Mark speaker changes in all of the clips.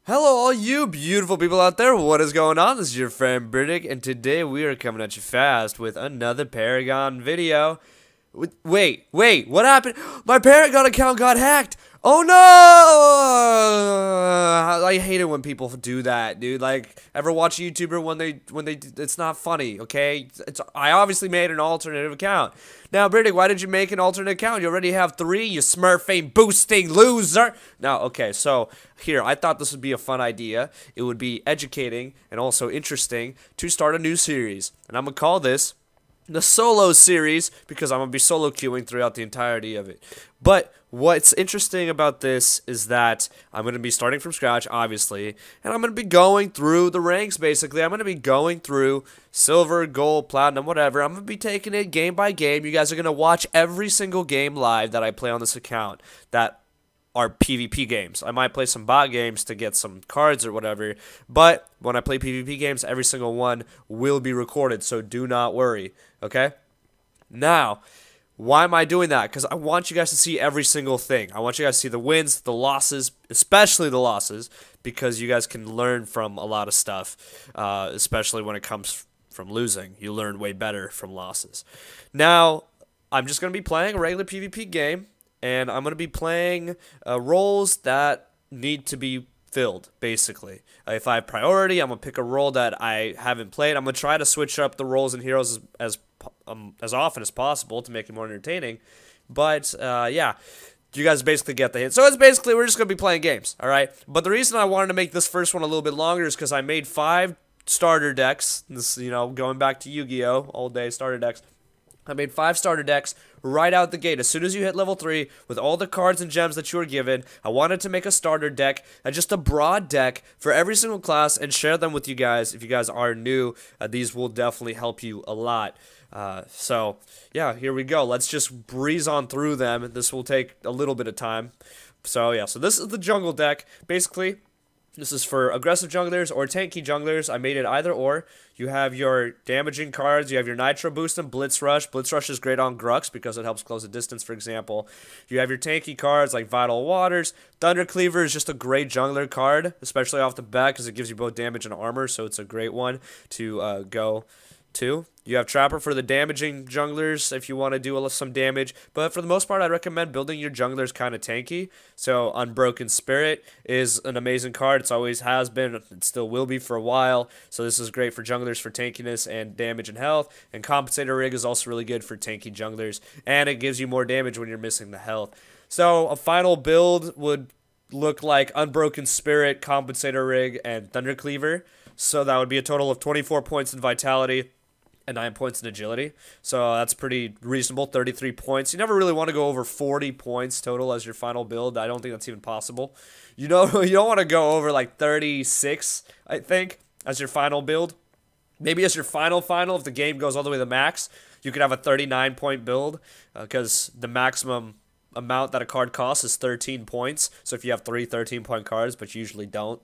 Speaker 1: Hello, all you beautiful people out there. What is going on? This is your friend Britik, and today we are coming at you fast with another Paragon video. Wait, what happened? My Paragon account got hacked. Oh no! I hate it when people do that, dude. Like, ever watch a YouTuber when they it's not funny, okay? I obviously made an alternative account. Now, Britik, why did you make an alternate account? You already have 3, you Smurf fame boosting loser. Now, okay, so here, I thought this would be a fun idea. It would be educating and also interesting to start a new series. And I'm gonna call this the solo series because I'm going to be solo queuing throughout the entirety of it. But what's interesting about this is that I'm going to be starting from scratch, obviously, and I'm going to be going through the ranks, basically. I'm going to be going through silver, gold, platinum, whatever. I'm going to be taking it game by game. You guys are going to watch every single game live that I play on this account that are PvP games. I might play some bot games to get some cards or whatever, but when I play PvP games, every single one will be recorded, so do not worry, okay? Now, why am I doing that? Because I want you guys to see every single thing. I want you guys to see the wins, the losses, especially the losses, because you guys can learn from a lot of stuff, especially when it comes from losing. You learn way better from losses. Now, I'm just going to be playing a regular PvP game, and I'm going to be playing roles that need to be filled, basically. If I have priority, I'm going to pick a role that I haven't played. I'm going to try to switch up the roles and heroes as often as possible to make it more entertaining. But, yeah, you guys basically get the hint. So it's basically, we're just going to be playing games, all right? But the reason I wanted to make this first one a little bit longer is because I made 5 starter decks. This, you know, going back to Yu-Gi-Oh! All day starter decks. I made 5 starter decks right out the gate. As soon as you hit level 3, with all the cards and gems that you were given, I wanted to make a starter deck, just a broad deck for every single class, and share them with you guys. If you guys are new, these will definitely help you a lot. So, yeah, here we go. Let's just breeze on through them. This will take a little bit of time. So, yeah, so this is the jungle deck. Basically, this is for aggressive junglers or tanky junglers. I made it either or. You have your damaging cards. You have your Nitro Boost and Blitz Rush. Blitz Rush is great on Grux because it helps close the distance, for example. You have your tanky cards like Vital Waters. Thunder Cleaver is just a great jungler card, especially off the bat because it gives you both damage and armor, so it's a great one to go to. You have Trapper for the damaging junglers if you want to do some damage, but for the most part, I recommend building your junglers kind of tanky. So Unbroken Spirit is an amazing card. It always has been. It still will be for a while. So this is great for junglers for tankiness and damage and health. And Compensator Rig is also really good for tanky junglers, and it gives you more damage when you're missing the health. So a final build would look like Unbroken Spirit, Compensator Rig, and Thunder Cleaver. So that would be a total of 24 points in Vitality and 9 points in agility. So that's pretty reasonable, 33 points. You never really want to go over 40 points total as your final build. I don't think that's even possible. You know, you don't want to go over like 36, I think, as your final build. Maybe as your final, if the game goes all the way to the max, you could have a 39-point build because the maximum amount that a card costs is 13 points. So if you have 3 13-point cards, but you usually don't.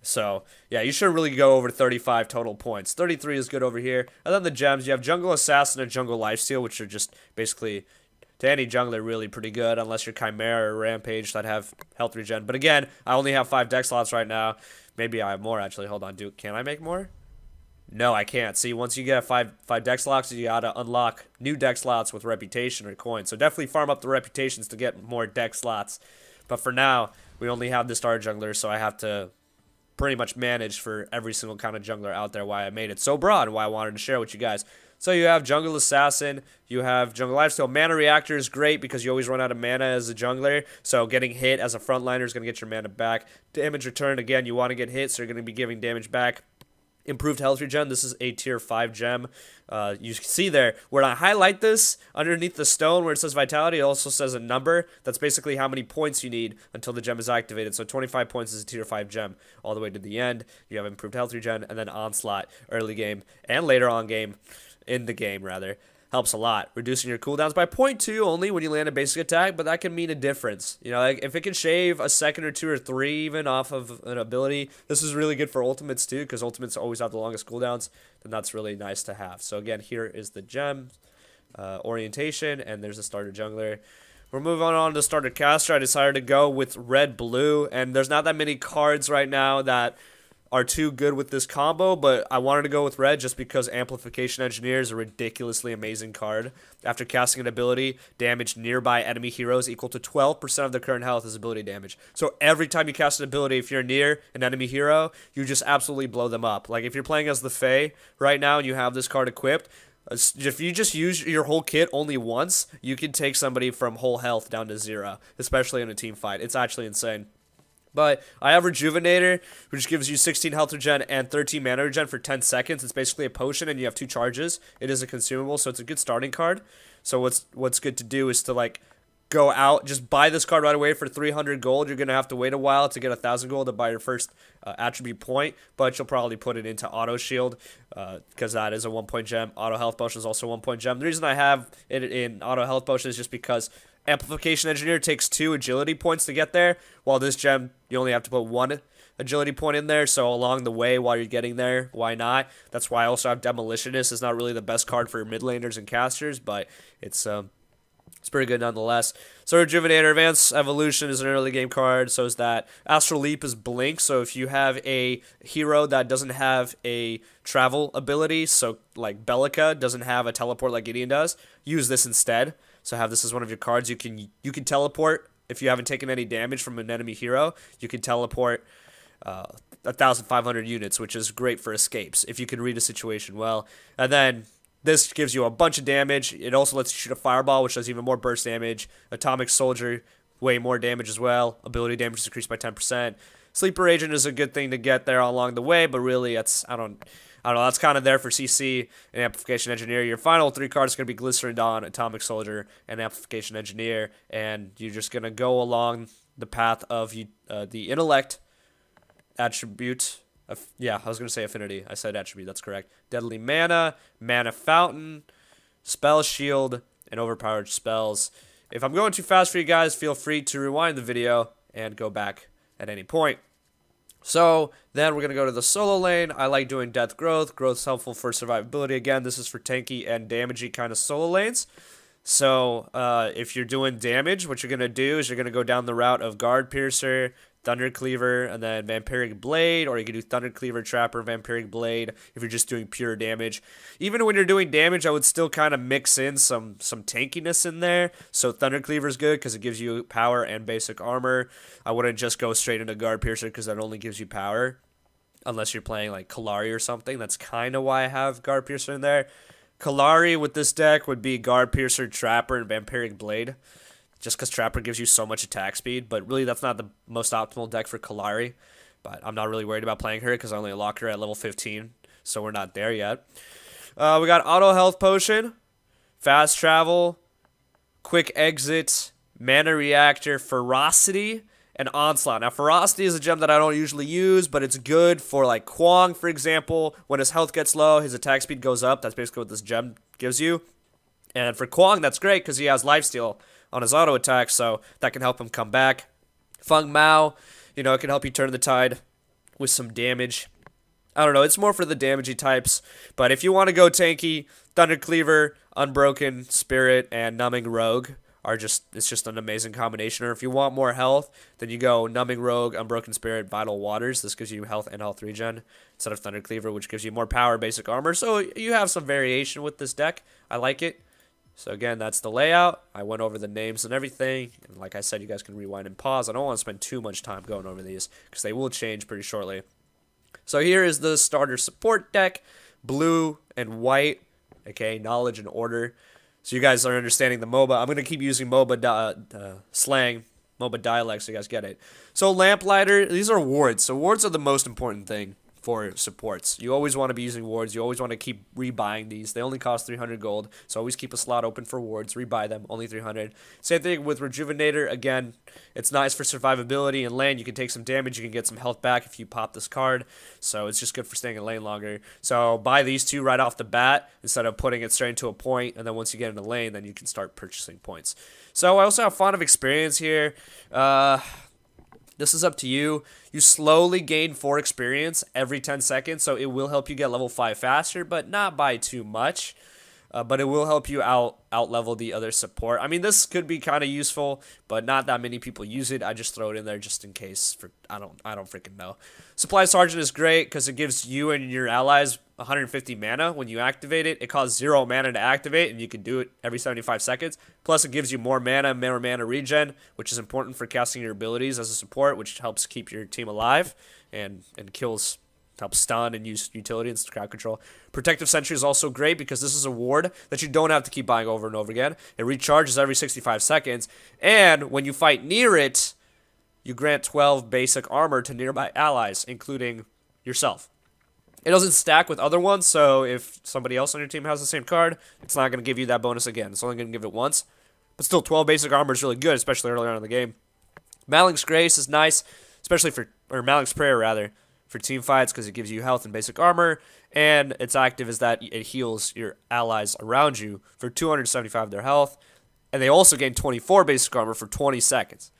Speaker 1: So, yeah, you shouldn't really go over 35 total points. 33 is good over here. And then the gems, you have Jungle Assassin and Jungle Lifesteal, which are just basically, to any jungler, really pretty good, unless you're Khaimera or Rampage that have health regen. But again, I only have 5 deck slots right now. Maybe I have more, actually. Hold on, can I make more? No, I can't. See, once you get 5 deck slots, you gotta unlock new deck slots with reputation or coins. So definitely farm up the reputations to get more deck slots. But for now, we only have the star jungler, so I have to pretty much managed for every single kind of jungler out there, why I made it so broad and why I wanted to share with you guys. So you have Jungle Assassin, you have Jungle Lifesteal. Mana Reactor is great because you always run out of mana as a jungler, so getting hit as a frontliner is going to get your mana back. Damage return, again, you want to get hit, so you're going to be giving damage back. Improved health regen, this is a tier 5 gem. You can see there, when I highlight this, underneath the stone where it says Vitality, it also says a number. That's basically how many points you need until the gem is activated. So 25 points is a tier 5 gem all the way to the end. You have improved health regen, and then Onslaught, early game, and later on game, in the game rather. Helps a lot. Reducing your cooldowns by 0.2 only when you land a basic attack, but that can mean a difference. You know, like if it can shave a second or 2 or 3 even off of an ability, this is really good for ultimates too, because ultimates always have the longest cooldowns, then that's really nice to have. So again, here is the gem orientation, and there's a starter jungler. We're moving on to starter caster. I decided to go with red blue, and there's not that many cards right now that are too good with this combo, but I wanted to go with red just because Amplification Engineer is a ridiculously amazing card. After casting an ability, damage nearby enemy heroes equal to 12% of their current health is ability damage. So every time you cast an ability, if you're near an enemy hero, you just absolutely blow them up. Like if you're playing as the Fae right now and you have this card equipped, if you just use your whole kit only once, you can take somebody from whole health down to 0, especially in a team fight. It's actually insane. But I have Rejuvenator, which gives you 16 health regen and 13 mana regen for 10 seconds. It's basically a potion, and you have 2 charges. It is a consumable, so it's a good starting card. So what's good to do is to like go out, just buy this card right away for 300 gold. You're gonna have to wait a while to get 1,000 gold to buy your first attribute point, but you'll probably put it into auto shield because that is a 1-point gem. Auto health potion is also a 1-point gem. The reason I have it in auto health potion is just because Amplification Engineer takes 2 agility points to get there, while this gem, you only have to put 1 agility point in there, so along the way while you're getting there, why not? That's why I also have Demolitionist. It's not really the best card for mid laners and casters, but it's pretty good nonetheless. So Rejuvenator Advanced Evolution is an early game card, so is that. Astral Leap is Blink, so if you have a hero that doesn't have a travel ability, so like Bellica doesn't have a teleport like Gideon does, use this instead. So have this as one of your cards. You can teleport if you haven't taken any damage from an enemy hero. You can teleport 1,500 units, which is great for escapes if you can read a situation well. And then this gives you a bunch of damage. It also lets you shoot a fireball, which does even more burst damage. Atomic Soldier, way more damage as well. Ability damage is increased by 10%. Sleeper Agent is a good thing to get there along the way, but really, I don't know, that's kind of there for CC and Amplification Engineer. Your final 3 cards are going to be Glycerin Dawn, Atomic Soldier, and Amplification Engineer, and you're just going to go along the path of the Intellect attribute. Yeah, I was going to say Affinity. I said attribute, that's correct. Deadly Mana, Mana Fountain, Spell Shield, and Overpowered Spells. If I'm going too fast for you guys, feel free to rewind the video and go back at any point. So then we're going to go to the solo lane. I like doing Death Growth. Growth's helpful for survivability. Again, this is for tanky and damagey kind of solo lanes. So if you're doing damage, what you're going to do is you're going to go down the route of Guard Piercer, Thunder Cleaver, and then Vampiric Blade, or you can do Thunder Cleaver, Trapper, Vampiric Blade if you're just doing pure damage. Even when you're doing damage, I would still kind of mix in some tankiness in there. So Thunder Cleaver is good because it gives you power and basic armor. I wouldn't just go straight into Guard Piercer because that only gives you power, unless you're playing like Kallari or something. That's kind of why I have Guard Piercer in there. Kallari with this deck would be Guard Piercer, Trapper, and Vampiric Blade, just because Trapper gives you so much attack speed, but really that's not the most optimal deck for Kallari. But I'm not really worried about playing her because I only lock her at level 15, so we're not there yet. We got Auto Health Potion, Fast Travel, Quick Exit, Mana Reactor, Ferocity, and Onslaught. Now, Ferocity is a gem that I don't usually use, but it's good for like Kwong, for example. When his health gets low, his attack speed goes up. That's basically what this gem gives you. And for Kwong, that's great because he has lifesteal on his auto attack, so that can help him come back. Feng Mao, it can help you turn the tide with some damage. I don't know, it's more for the damagey types, but if you want to go tanky, Thunder Cleaver, Unbroken Spirit, and Numbing Rogue it's just an amazing combination. Or if you want more health, then you go Numbing Rogue, Unbroken Spirit, Vital Waters. This gives you health and health regen instead of Thunder Cleaver, which gives you more power, basic armor. So you have some variation with this deck. I like it. So again, that's the layout. I went over the names and everything. And like I said, you guys can rewind and pause. I don't want to spend too much time going over these because they will change pretty shortly. So here is the starter support deck. Blue and white. Okay, knowledge and order. So you guys are understanding the MOBA. I'm going to keep using MOBA slang, MOBA dialect, so you guys get it. So Lamplighter, these are wards. So wards are the most important thing for supports. You always want to be using wards. You always want to keep rebuying these. They only cost 300 gold, so always keep a slot open for wards. Rebuy them, only 300. Same thing with Rejuvenator. Again, it's nice for survivability and lane. You can take some damage. You can get some health back if you pop this card, so it's just good for staying in lane longer. So buy these two right off the bat instead of putting it straight into a point, and then once you get into lane, then you can start purchasing points. So I also have Font of Experience here. This is up to you. You slowly gain 4 experience every 10 seconds, so it will help you get level 5 faster, but not by too much. but it will help you out level the other support. I mean, this could be kind of useful, but not that many people use it. I just throw it in there just in case. I don't freaking know. Supply Sergeant is great because it gives you and your allies 150 mana when you activate it. It costs 0 mana to activate, and you can do it every 75 seconds. Plus, it gives you more mana regen, which is important for casting your abilities as a support, which helps keep your team alive and kills. Help stun and use utility and crowd control. Protective Sentry is also great because this is a ward that you don't have to keep buying over and over again. It recharges every 65 seconds, and when you fight near it, you grant 12 basic armor to nearby allies, including yourself. It doesn't stack with other ones, so if somebody else on your team has the same card, it's not going to give you that bonus again. It's only going to give it once. But still, 12 basic armor is really good, especially early on in the game. Maling's Grace is nice, especially or Maling's Prayer, rather, for team fights because it gives you health and basic armor, and its active is that it heals your allies around you for 275 of their health, and they also gain 24 basic armor for 20 seconds.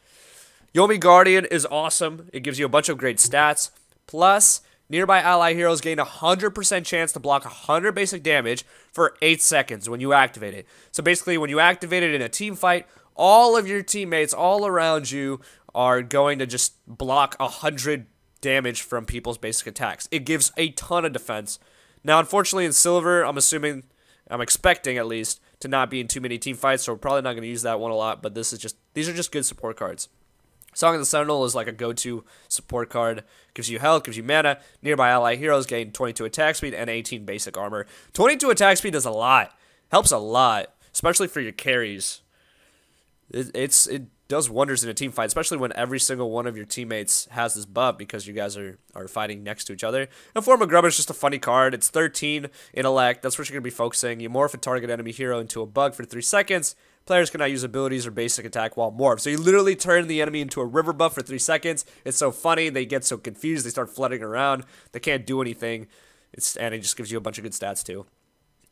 Speaker 1: Yomi Guardian is awesome. It gives you a bunch of great stats, plus nearby ally heroes gain a 100% chance to block 100 basic damage for 8 seconds when you activate it. So basically, when you activate it in a team fight, all of your teammates all around you are going to just block 100 damage from people's basic attacks. It gives a ton of defense. Now, unfortunately, in Silver, I'm expecting at least, to not be in too many team fights, so we're probably not going to use that one a lot, but these are just good support cards. Song of the Sentinel is like a go-to support card. Gives you health, gives you mana. Nearby ally heroes gain 22 attack speed and 18 basic armor. 22 attack speed does a lot. Helps a lot, especially for your carries. It does wonders in a team fight, especially when every single one of your teammates has this buff because you guys are fighting next to each other. And Form of Grubba is just a funny card. It's 13 intellect. That's what you're going to be focusing. You morph a target enemy hero into a bug for 3 seconds. Players cannot use abilities or basic attack while morphed. So you literally turn the enemy into a river buff for 3 seconds. It's so funny. They get so confused. They start flooding around. They can't do anything. And it just gives you a bunch of good stats too.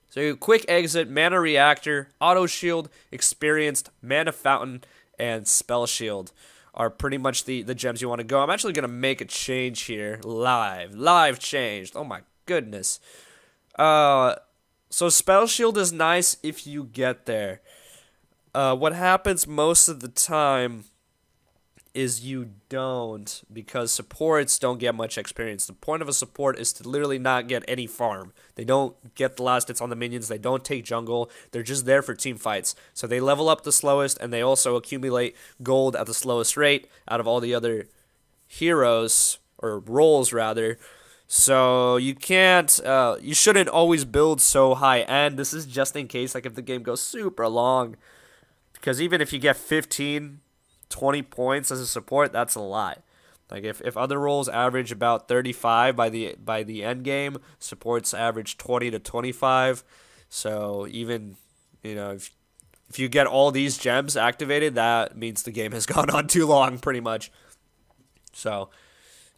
Speaker 1: So quick exit, mana reactor, auto shield, experienced, mana fountain, and spell shield are pretty much the gems you want to go. I'm actually going to make a change here. Live changed. Oh my goodness. So spell shield is nice if you get there. What happens most of the time is you don't, because supports don't get much experience. The point of a support is to literally not get any farm. They don't get the last hits on the minions. They don't take jungle. They're just there for team fights. So they level up the slowest, and they also accumulate gold at the slowest rate out of all the other heroes, or roles rather. So you can't, you shouldn't always build so high end. This is just in case, like if the game goes super long. Because even if you get 15, 20 points as a support, that's a lot. Like if other roles average about 35 by the end game, supports average 20 to 25. So even, you know, if you get all these gems activated, that means the game has gone on too long pretty much. So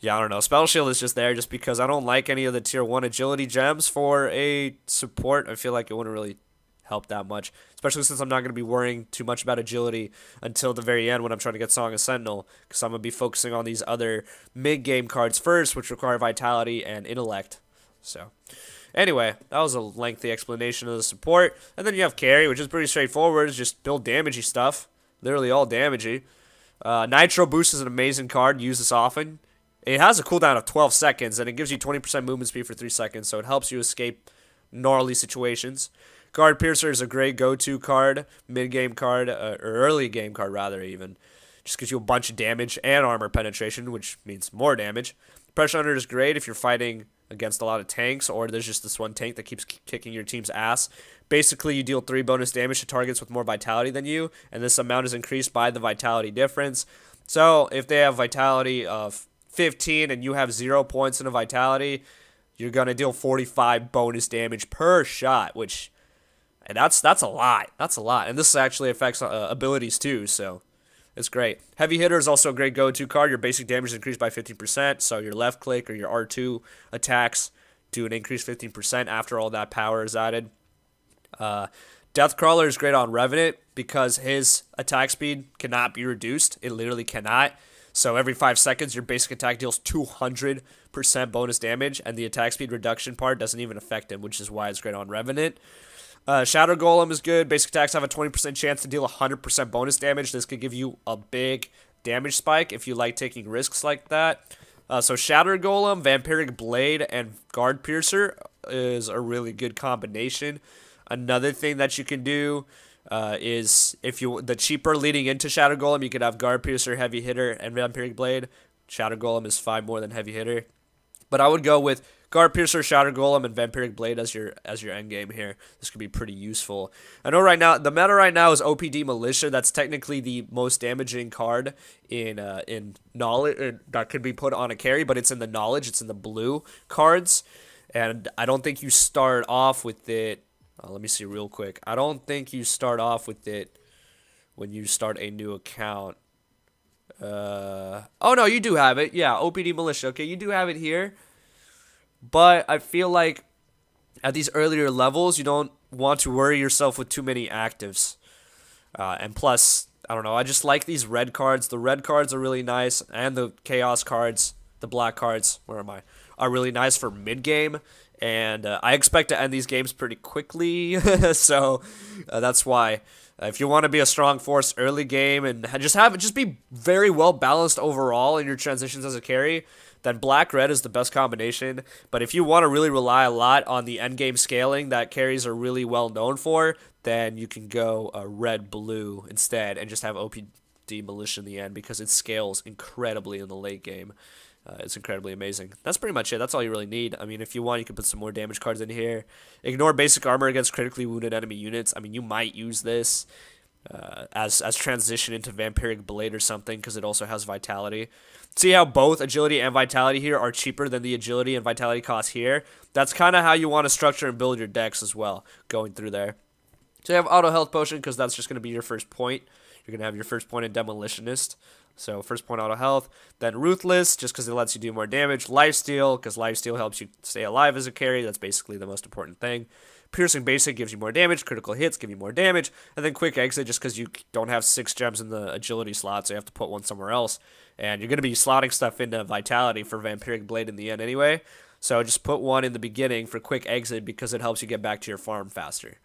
Speaker 1: yeah, I don't know. Spell Shield is just there just because I don't like any of the tier 1 agility gems for a support. I feel like it wouldn't really help that much, especially since I'm not going to be worrying too much about agility until the very end when I'm trying to get Song of Sentinel, because I'm going to be focusing on these other mid-game cards first, which require vitality and intellect. So anyway, that was a lengthy explanation of the support. And then you have carry, which is pretty straightforward. It's just build damagey stuff, literally all damagey. Nitro Boost is an amazing card. Use this often. It has a cooldown of 12 seconds, and it gives you 20% movement speed for 3 seconds, so it helps you escape gnarly situations. Guard Piercer is a great go-to card, mid-game card, or early game card rather even. Just gives you a bunch of damage and armor penetration, which means more damage. Pressure Hunter is great if you're fighting against a lot of tanks, or there's just this one tank that keeps kicking your team's ass. Basically, you deal 3 bonus damage to targets with more vitality than you, and this amount is increased by the vitality difference. So if they have vitality of 15 and you have 0 points in a vitality, you're going to deal 45 bonus damage per shot, which... And that's a lot. That's a lot. And this actually affects abilities too, so it's great. Heavy Hitter is also a great go-to card. Your basic damage is increased by 15%, so your left click or your R2 attacks do an increased 15% after all that power is added. Deathcrawler is great on Revenant because his attack speed cannot be reduced. It literally cannot. So every 5 seconds, your basic attack deals 200% bonus damage, and the attack speed reduction part doesn't even affect him, which is why it's great on Revenant. Shadow Golem is good. Basic attacks have a 20% chance to deal 100% bonus damage. This could give you a big damage spike if you like taking risks like that. So Shadow Golem, Vampiric Blade, and Guard Piercer is a really good combination. Another thing that you can do is if you the cheaper leading into Shadow Golem, you could have Guard Piercer, Heavy Hitter, and Vampiric Blade. Shadow Golem is 5 more than Heavy Hitter. But I would go with Guard Piercer, Shadow Golem, and Vampiric Blade as your end game here. This could be pretty useful. I know right now the meta right now is OPD Militia. That's technically the most damaging card in knowledge that could be put on a carry, but it's in the knowledge. It's in the blue cards, and I don't think you start off with it. Let me see real quick. I don't think you start off with it when you start a new account. Oh no, you do have it. Yeah, OPD Militia. Okay, you do have it here. But I feel like at these earlier levels, you don't want to worry yourself with too many actives. And plus, I don't know, I just like these red cards. The red cards are really nice, and the chaos cards, the black cards, where am I, are really nice for mid-game. And I expect to end these games pretty quickly, so that's why. If you want to be a strong force early game and just be very well balanced overall in your transitions as a carry, then black-red is the best combination. But if you want to really rely a lot on the endgame scaling that carries are really well known for, then you can go red-blue instead and just have OPD Militia in the end because it scales incredibly in the late game. It's incredibly amazing. That's pretty much it. That's all you really need. I mean, if you want, you can put some more damage cards in here. Ignore basic armor against critically wounded enemy units. I mean, you might use this as transition into Vampiric Blade or something because it also has Vitality. See how both Agility and Vitality here are cheaper than the Agility and Vitality costs here? That's kind of how you want to structure and build your decks as well, going through there. So you have Auto Health Potion because that's just going to be your first point. You're going to have your first point in Demolitionist. So first point auto health, then Ruthless, just because it lets you do more damage. Lifesteal, because Lifesteal helps you stay alive as a carry. That's basically the most important thing. Piercing Basic gives you more damage. Critical hits give you more damage. And then Quick Exit, just because you don't have 6 gems in the Agility slot, so you have to put one somewhere else. And you're going to be slotting stuff into Vitality for Vampiric Blade in the end anyway. So just put one in the beginning for Quick Exit because it helps you get back to your farm faster.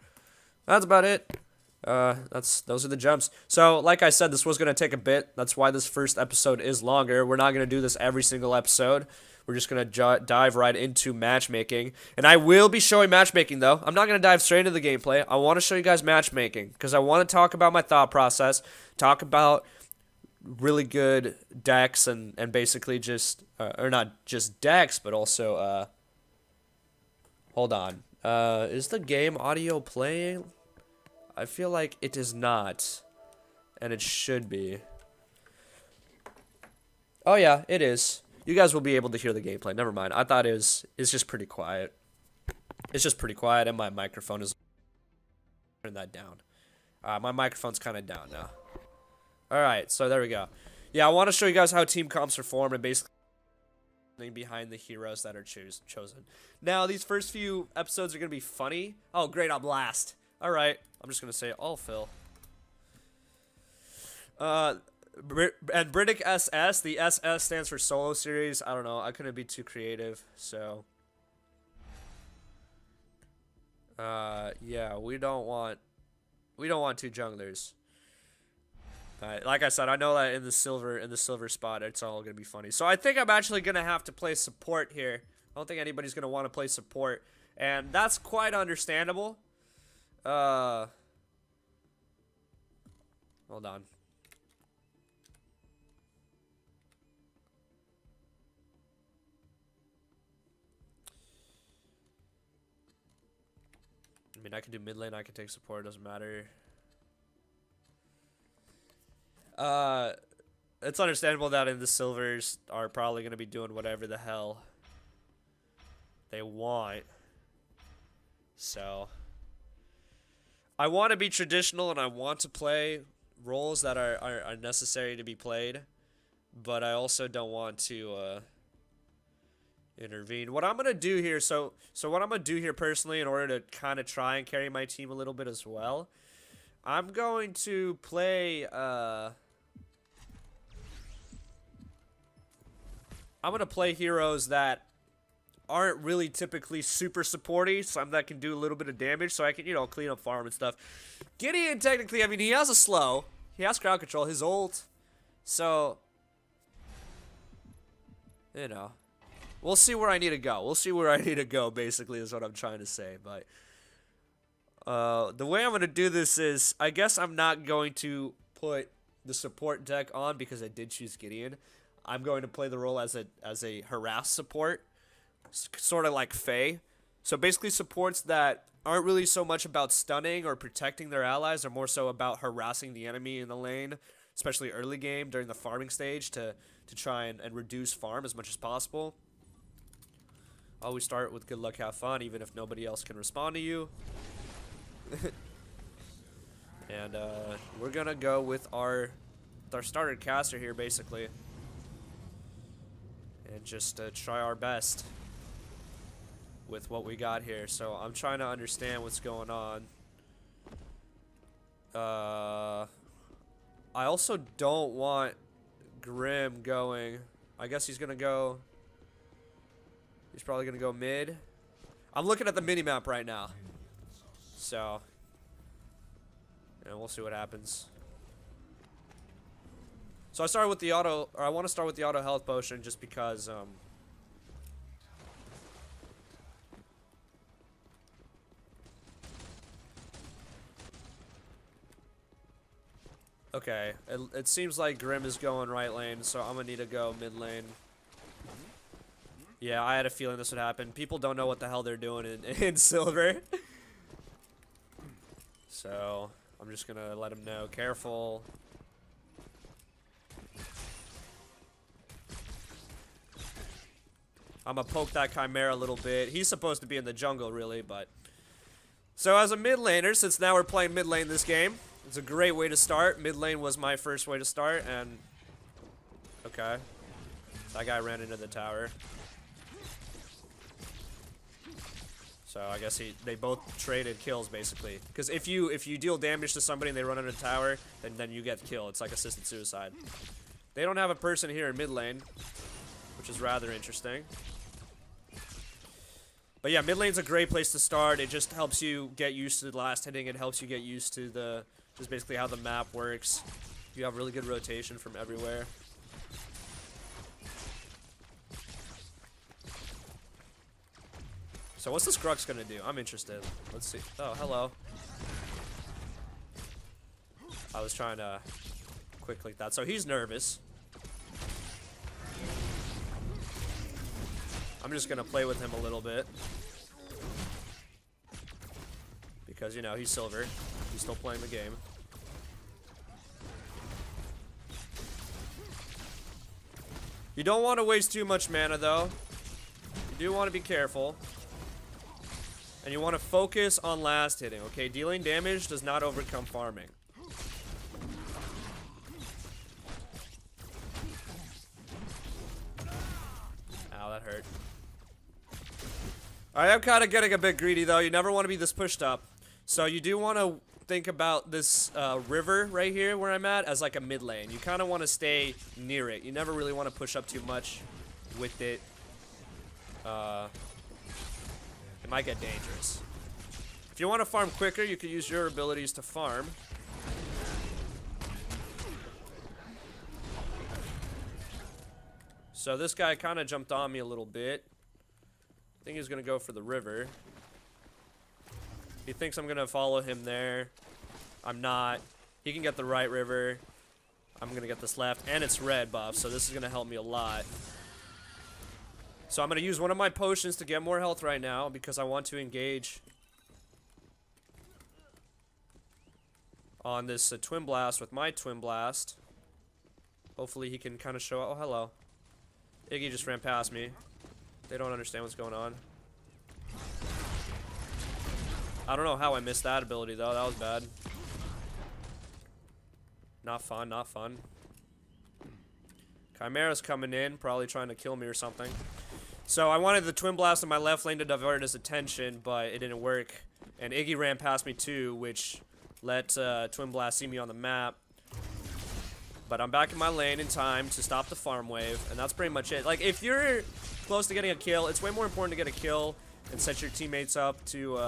Speaker 1: That's about it. Those are the jumps. So, like I said, this was going to take a bit. That's why this first episode is longer. We're not going to do this every single episode. We're just going to dive right into matchmaking. And I will be showing matchmaking, though. I'm not going to dive straight into the gameplay. I want to show you guys matchmaking because I want to talk about my thought process, talk about really good decks and basically just, or not just decks, but also, hold on. Is the game audio playing? I feel like it is not, and it should be. Oh yeah, it is. You guys will be able to hear the gameplay. Never mind. I thought it's just pretty quiet. It's just pretty quiet, and my microphone is. Turn that down. My microphone's kind of down now. All right, so there we go. Yeah, I want to show you guys how team comps are formed and basically behind the heroes that are chosen. Now, these first few episodes are gonna be funny. Oh, great! I'm last. All right. I'm just going to say all fill. And BritikHD, the SS stands for solo series. I don't know. I couldn't be too creative. So, yeah, we don't want 2 junglers. Like I said, I know that in the silver spot, it's all going to be funny. So I think I'm actually going to have to play support here. I don't think anybody's going to want to play support. And that's quite understandable. Hold on. I mean, I can do mid lane, I can take support, doesn't matter. It's understandable that in the silvers are probably going to be doing whatever the hell they want. So I want to be traditional and I want to play roles that are necessary to be played, but I also don't want to intervene. What I'm gonna do here, so what I'm gonna do here personally, in order to kind of try and carry my team a little bit as well, I'm going to play. I'm gonna play heroes that aren't really typically super supporty, some that can do a little bit of damage, so I can, you know, clean up farm and stuff. Gideon, technically, I mean, he has a slow. He has crowd control, his ult. So, you know, we'll see where I need to go. We'll see where I need to go, basically, is what I'm trying to say. But the way I'm going to do this is, I guess I'm not going to put the support deck on because I did choose Gideon. I'm going to play the role as a harass support, sort of like Faye. So basically supports that aren't really so much about stunning or protecting their allies, are more so about harassing the enemy in the lane, especially early game during the farming stage to try and reduce farm as much as possible. Always start with good luck, have fun, even if nobody else can respond to you. And we're gonna go with our starter caster here, basically, and just try our best with what we got here. So I'm trying to understand what's going on. I also don't want Grim going. I guess he's gonna go. He's probably gonna go mid. I'm looking at the minimap right now, so and we'll see what happens. So I started with the auto, or I want to start with the auto health potion just because okay, it seems like Grim is going right lane, so I'm gonna need to go mid lane. Yeah, I had a feeling this would happen. People don't know what the hell they're doing in silver. So I'm just gonna let them know. Careful. I'm gonna poke that Khaimera a little bit. He's supposed to be in the jungle, really, but... So as a mid laner, since now we're playing mid lane this game, it's a great way to start. Mid lane was my first way to start, and... Okay. That guy ran into the tower. So I guess they both traded kills, basically. Because if you deal damage to somebody and they run into the tower, then you get killed. It's like assisted suicide. They don't have a person here in mid lane, which is rather interesting. But yeah, mid lane's a great place to start. It just helps you get used to the last hitting. It helps you get used to just basically how the map works. You have really good rotation from everywhere. So what's this Grux gonna do? I'm interested. Let's see. Oh, hello. I was trying to quick click that. So he's nervous. I'm just gonna play with him a little bit. Because, you know, he's silver. He's still playing the game. You don't want to waste too much mana, though. You do want to be careful. And you want to focus on last hitting, okay? Dealing damage does not overcome farming. Ow, that hurt. I am kind of getting a bit greedy, though. You never want to be this pushed up. So you do want to think about this river right here where I'm at as like a mid lane. You kind of want to stay near it. You never really want to push up too much with it. It might get dangerous. If you want to farm quicker, you can use your abilities to farm. So this guy kind of jumped on me a little bit. I think he's going to go for the river. He thinks I'm going to follow him there. I'm not. He can get the right river. I'm going to get this left. And it's red buff, so this is going to help me a lot. So I'm going to use one of my potions to get more health right now because I want to engage on this Twin Blast with my Twin Blast. Hopefully he can kind of show up. Oh, hello. Iggy just ran past me. They don't understand what's going on. I don't know how I missed that ability, though. That was bad. Not fun, not fun. Khaimera's coming in, probably trying to kill me or something. So I wanted the Twin Blast in my left lane to divert his attention, but it didn't work. And Iggy ran past me too, which let Twin Blast see me on the map. But I'm back in my lane in time to stop the farm wave, and that's pretty much it. Like, if you're close to getting a kill, it's way more important to get a kill and set your teammates up to,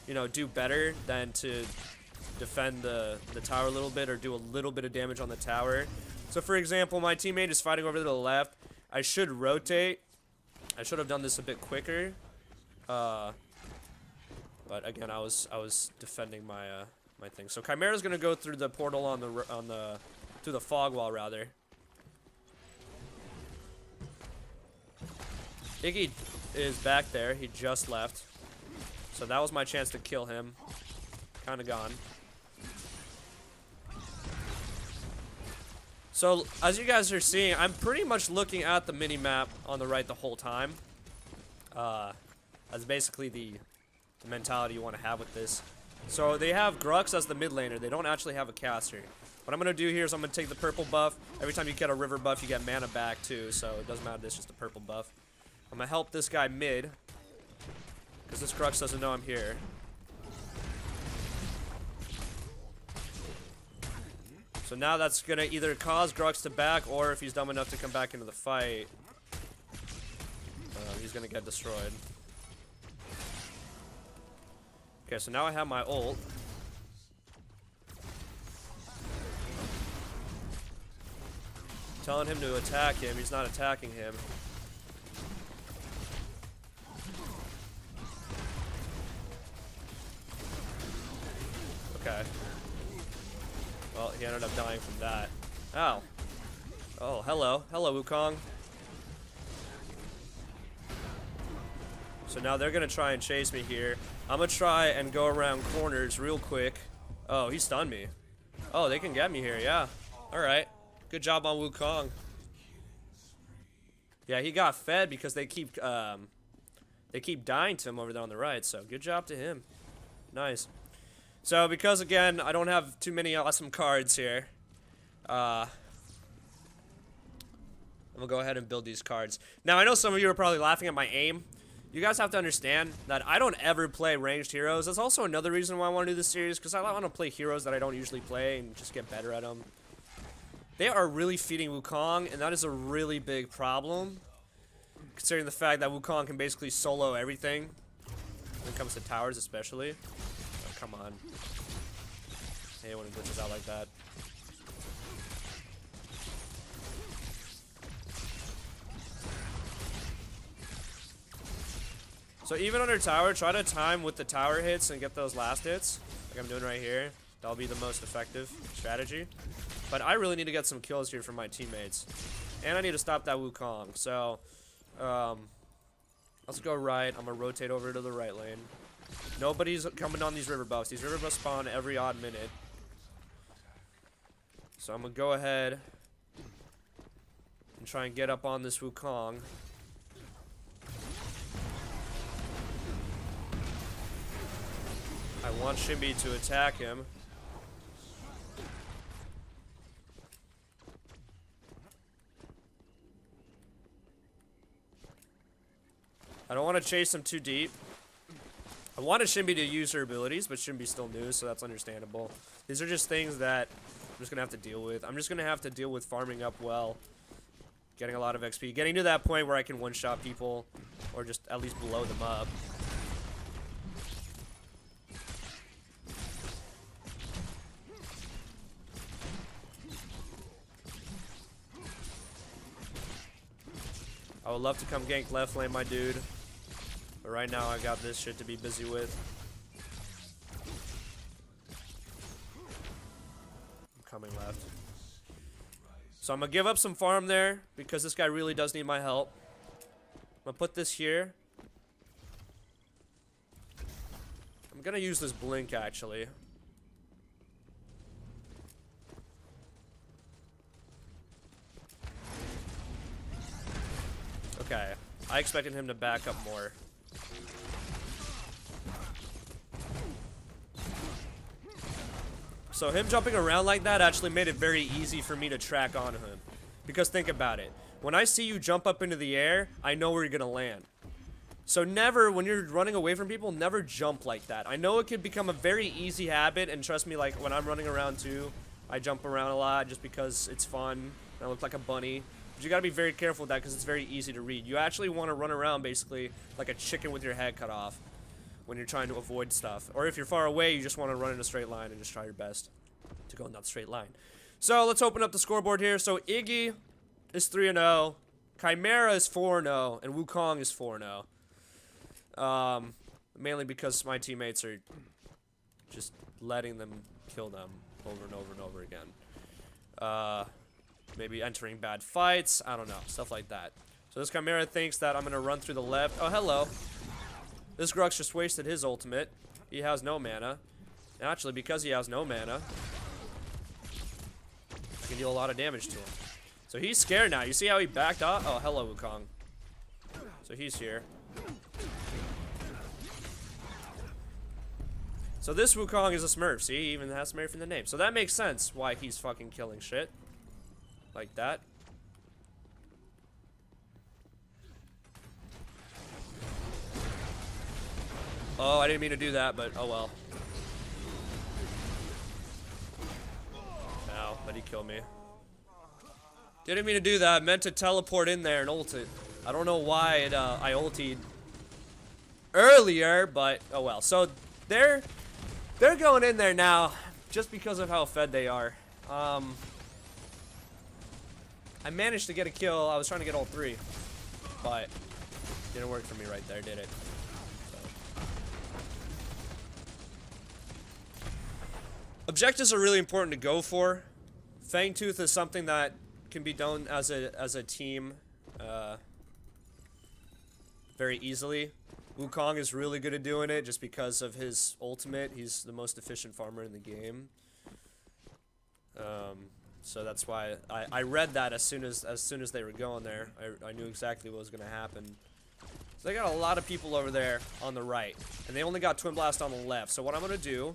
Speaker 1: you know, do better than to defend the tower a little bit or do a little bit of damage on the tower. So, for example, my teammate is fighting over to the left. I should rotate. I should have done this a bit quicker. But again, I was defending my my thing. So Khaimera's gonna go through the portal through the fog wall rather. Iggy is back there. He just left. So that was my chance to kill him. Kinda gone. So, as you guys are seeing, I'm pretty much looking at the mini-map on the right the whole time. That's basically the mentality you want to have with this. So, they have Grux as the mid laner. They don't actually have a caster. What I'm going to do here is I'm going to take the purple buff. Every time you get a river buff, you get mana back too. So, it doesn't matter, it's just a purple buff. I'm going to help this guy mid. Because this Grux doesn't know I'm here. So now that's gonna either cause Grux to back, or if he's dumb enough to come back into the fight, he's gonna get destroyed. Okay, so now I have my ult. Telling him to attack him, he's not attacking him. Okay. Well, he ended up dying from that. Ow. Oh, hello. Hello, Wukong. So now they're gonna try and chase me here. I'm gonna try and go around corners real quick. Oh, he stunned me. Oh, they can get me here, yeah. Alright. Good job on Wukong. Yeah, he got fed because they keep dying to him over there on the right, so good job to him. Nice. So, because, again, I don't have too many awesome cards here, I'm gonna go ahead and build these cards. Now, I know some of you are probably laughing at my aim. You guys have to understand that I don't ever play ranged heroes. That's also another reason why I want to do this series, because I want to play heroes that I don't usually play and just get better at them. They are really feeding Wukong, and that is a really big problem, considering the fact that Wukong can basically solo everything, when it comes to towers especially. Come on. I hate when it glitches out like that. So even under tower, try to time with the tower hits and get those last hits, like I'm doing right here. That'll be the most effective strategy. But I really need to get some kills here for my teammates. And I need to stop that Wukong. So, let's go right. I'm gonna rotate over to the right lane. Nobody's coming on these river buffs. These river buffs spawn every odd minute. So I'm gonna go ahead and try and get up on this Wukong. I want Shimby to attack him. I don't want to chase him too deep. I wanted Shimby to use her abilities, but Shimby's still new, so that's understandable. These are just things that I'm just going to have to deal with. I'm just going to have to deal with farming up well, getting a lot of XP, getting to that point where I can one-shot people, or just at least blow them up. I would love to come gank left lane, my dude. But right now, I got this shit to be busy with. I'm coming left. So I'm gonna give up some farm there, because this guy really does need my help. I'm gonna put this here. I'm gonna use this blink, actually. Okay. I expected him to back up more. So him jumping around like that actually made it very easy for me to track on him. Because think about it. When I see you jump up into the air, I know where you're gonna land. So never, when you're running away from people, never jump like that. I know it could become a very easy habit, and trust me, like when I'm running around too, I jump around a lot just because it's fun. I look like a bunny. But you gotta be very careful with that because it's very easy to read. You actually want to run around basically like a chicken with your head cut off when you're trying to avoid stuff. Or if you're far away, you just want to run in a straight line and just try your best to go in that straight line. So let's open up the scoreboard here. So Iggy is 3-0. Khaimera is 4-0. And Wukong is 4-0. Mainly because my teammates are just letting them kill them over and over and over again. Maybe entering bad fights. I don't know. Stuff like that. So this Khaimera thinks that I'm going to run through the left. Oh, hello. This Grux just wasted his ultimate. He has no mana. Actually, because he has no mana, I can deal a lot of damage to him. So he's scared now. You see how he backed off? Oh, hello, Wukong. So he's here. So this Wukong is a Smurf. See, he even has Smurf in the name. So that makes sense why he's fucking killing shit. Like that. Oh, I didn't mean to do that, but oh well. Ow, but he killed me. Didn't mean to do that. Meant to teleport in there and ult it. I don't know why it, I ultied earlier, but oh well. So they're going in there now just because of how fed they are. I managed to get a kill. I was trying to get all three, but didn't work for me right there, did it? Objectives are really important to go for. Fangtooth is something that can be done as a team very easily. Wukong is really good at doing it just because of his ultimate. He's the most efficient farmer in the game. So that's why I read that as soon as they were going there. I knew exactly what was going to happen. So they got a lot of people over there on the right, and they only got Twin Blast on the left. So what I'm going to do,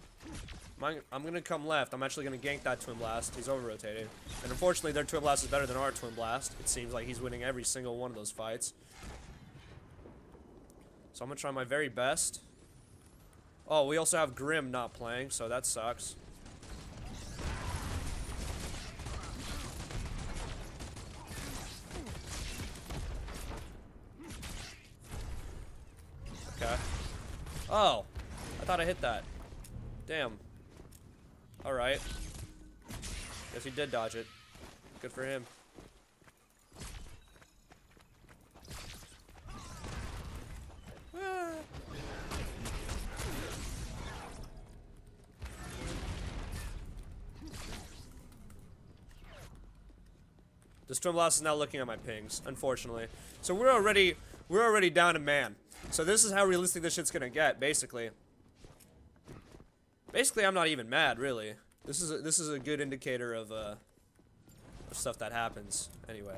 Speaker 1: I'm going to come left. I'm actually going to gank that Twin Blast. He's over-rotated. And unfortunately, their Twin Blast is better than our Twin Blast. It seems like he's winning every single one of those fights. So I'm going to try my very best. Oh, we also have Grim not playing, so that sucks. Okay. Oh, I thought I hit that. Damn. Alright. Guess he did dodge it. Good for him. This Twin Blast is now looking at my pings, unfortunately. So we're already down a man. So this is how realistic this shit's gonna get, basically. Basically, I'm not even mad, really. This is a good indicator of stuff that happens. Anyway.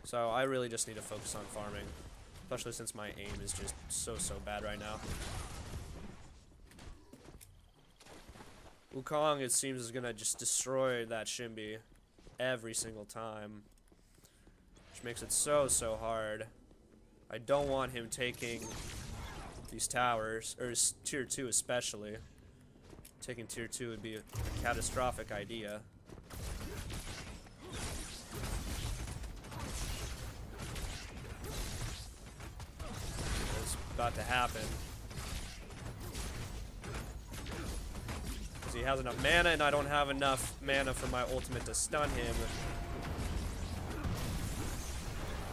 Speaker 1: So I really just need to focus on farming, especially since my aim is just so bad right now. Wukong, it seems, is gonna just destroy that Shimby every single time, which makes it so hard. I don't want him taking these towers, or tier 2 especially. Taking tier 2 would be a catastrophic idea. It's about to happen. Because he has enough mana, and I don't have enough mana for my ultimate to stun him.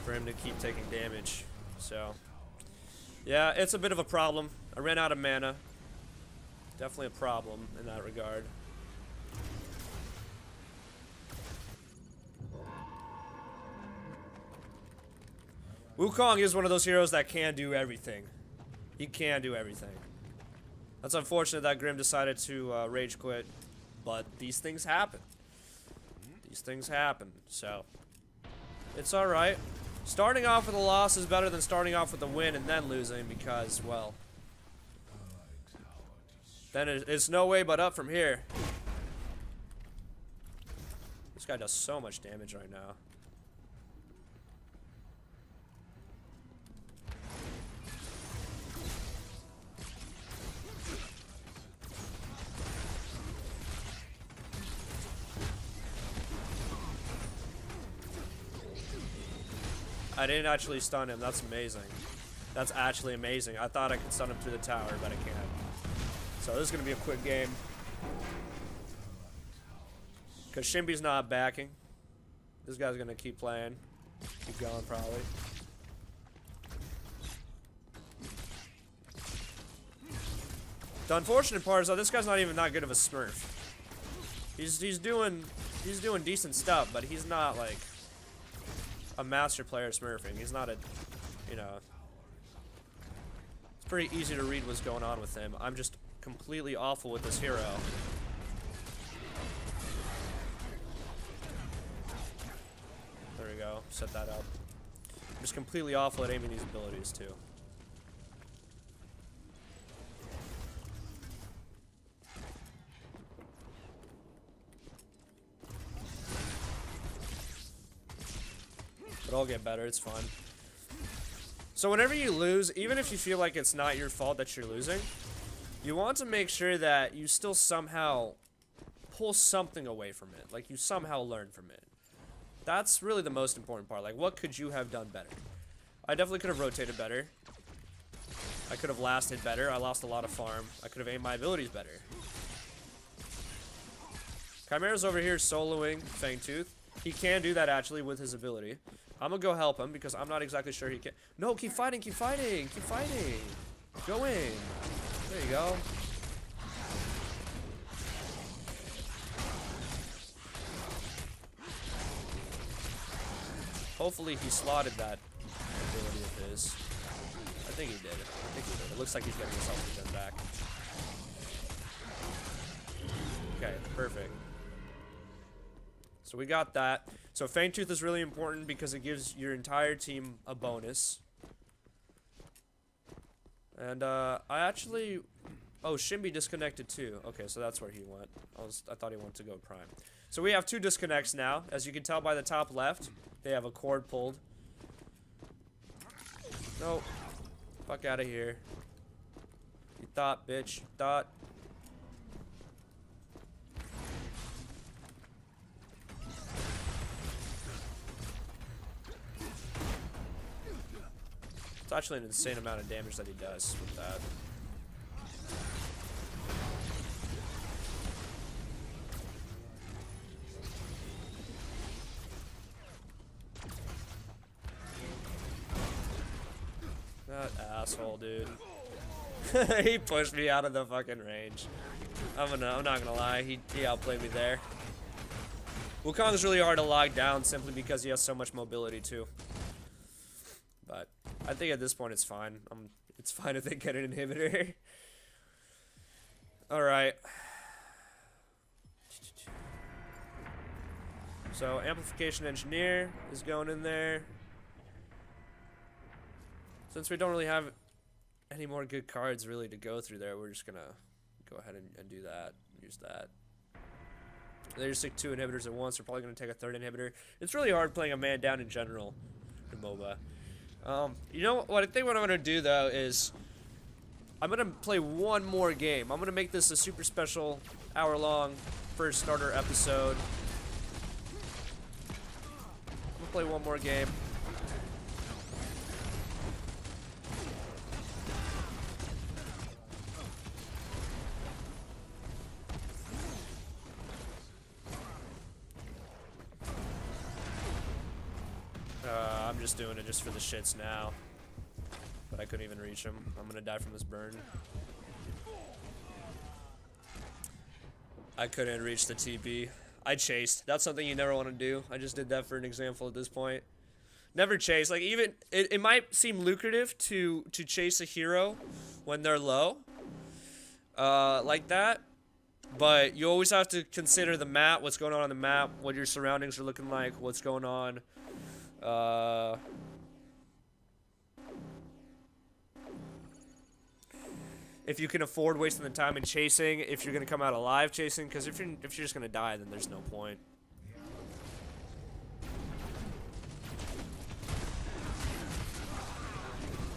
Speaker 1: For him to keep taking damage. So, yeah, it's a bit of a problem. I ran out of mana. Definitely a problem in that regard. Wukong is one of those heroes that can do everything. He can do everything. That's unfortunate that Grim decided to rage quit, but these things happen. These things happen, so it's alright. Starting off with a loss is better than starting off with a win and then losing because, well, then it's no way but up from here. This guy does so much damage right now. I didn't actually stun him. That's amazing. That's actually amazing. I thought I could stun him through the tower, but I can't. So this is going to be a quick game. Because Shimby's not backing. This guy's going to keep playing. Keep going, probably. The unfortunate part is that this guy's not even that good of a smurf. He's doing decent stuff, but he's not like a master player smurfing. He's not a, you know. It's pretty easy to read what's going on with him. I'm just completely awful with this hero. There we go. Set that up. I'm just completely awful at aiming these abilities too. But I'll get better, it's fun. So whenever you lose, even if you feel like it's not your fault that you're losing, you want to make sure that you still somehow pull something away from it. Like, you somehow learn from it. That's really the most important part. Like, what could you have done better? I definitely could have rotated better. I could have lasted better. I lost a lot of farm. I could have aimed my abilities better. Khaimera's over here soloing Fangtooth. He can do that, actually, with his ability. I'm gonna go help him, because I'm not exactly sure he can. No, keep fighting, keep fighting, keep fighting. Go in. There you go. Hopefully he slotted that ability of his. I think he did. It looks like he's getting his health regen back. Okay, perfect. So we got that. So Fangtooth is really important because it gives your entire team a bonus. And I actually... Oh, Shimby disconnected too. Okay, so that's where he went. I thought he wanted to go prime. So we have 2 disconnects now. As you can tell by the top left, they have a cord pulled. No. Fuck out of here. You thought, bitch. You thought. It's actually an insane amount of damage that he does with that. That asshole, dude. He pushed me out of the fucking range. I'm not gonna lie, he outplayed me there. Wukong's really hard to lock down simply because he has so much mobility too. But I think at this point it's fine. It's fine if they get an inhibitor. Alright. So Amplification Engineer is going in there. Since we don't really have any more good cards really to go through there, we're just gonna go ahead and do that. Use that. They just take 2 inhibitors at once. They're probably gonna take a 3rd inhibitor. It's really hard playing a man down in general in MOBA. You know what? I think what I'm gonna do though is I'm gonna play one more game. I'm gonna make this a super special hour-long first starter episode. I'm gonna play one more game. I'm just doing it just for the shits now. But I couldn't even reach him. I'm gonna die from this burn. I couldn't reach the TP. I chased. That's something you never want to do. I just did that for an example at this point. Never chase. Like, even it might seem lucrative to chase a hero when they're low. Like that. But you always have to consider the map, what's going on the map, what your surroundings are looking like, what's going on. If you can afford wasting the time in chasing, if you're gonna come out alive chasing, because if you're just gonna die, then there's no point.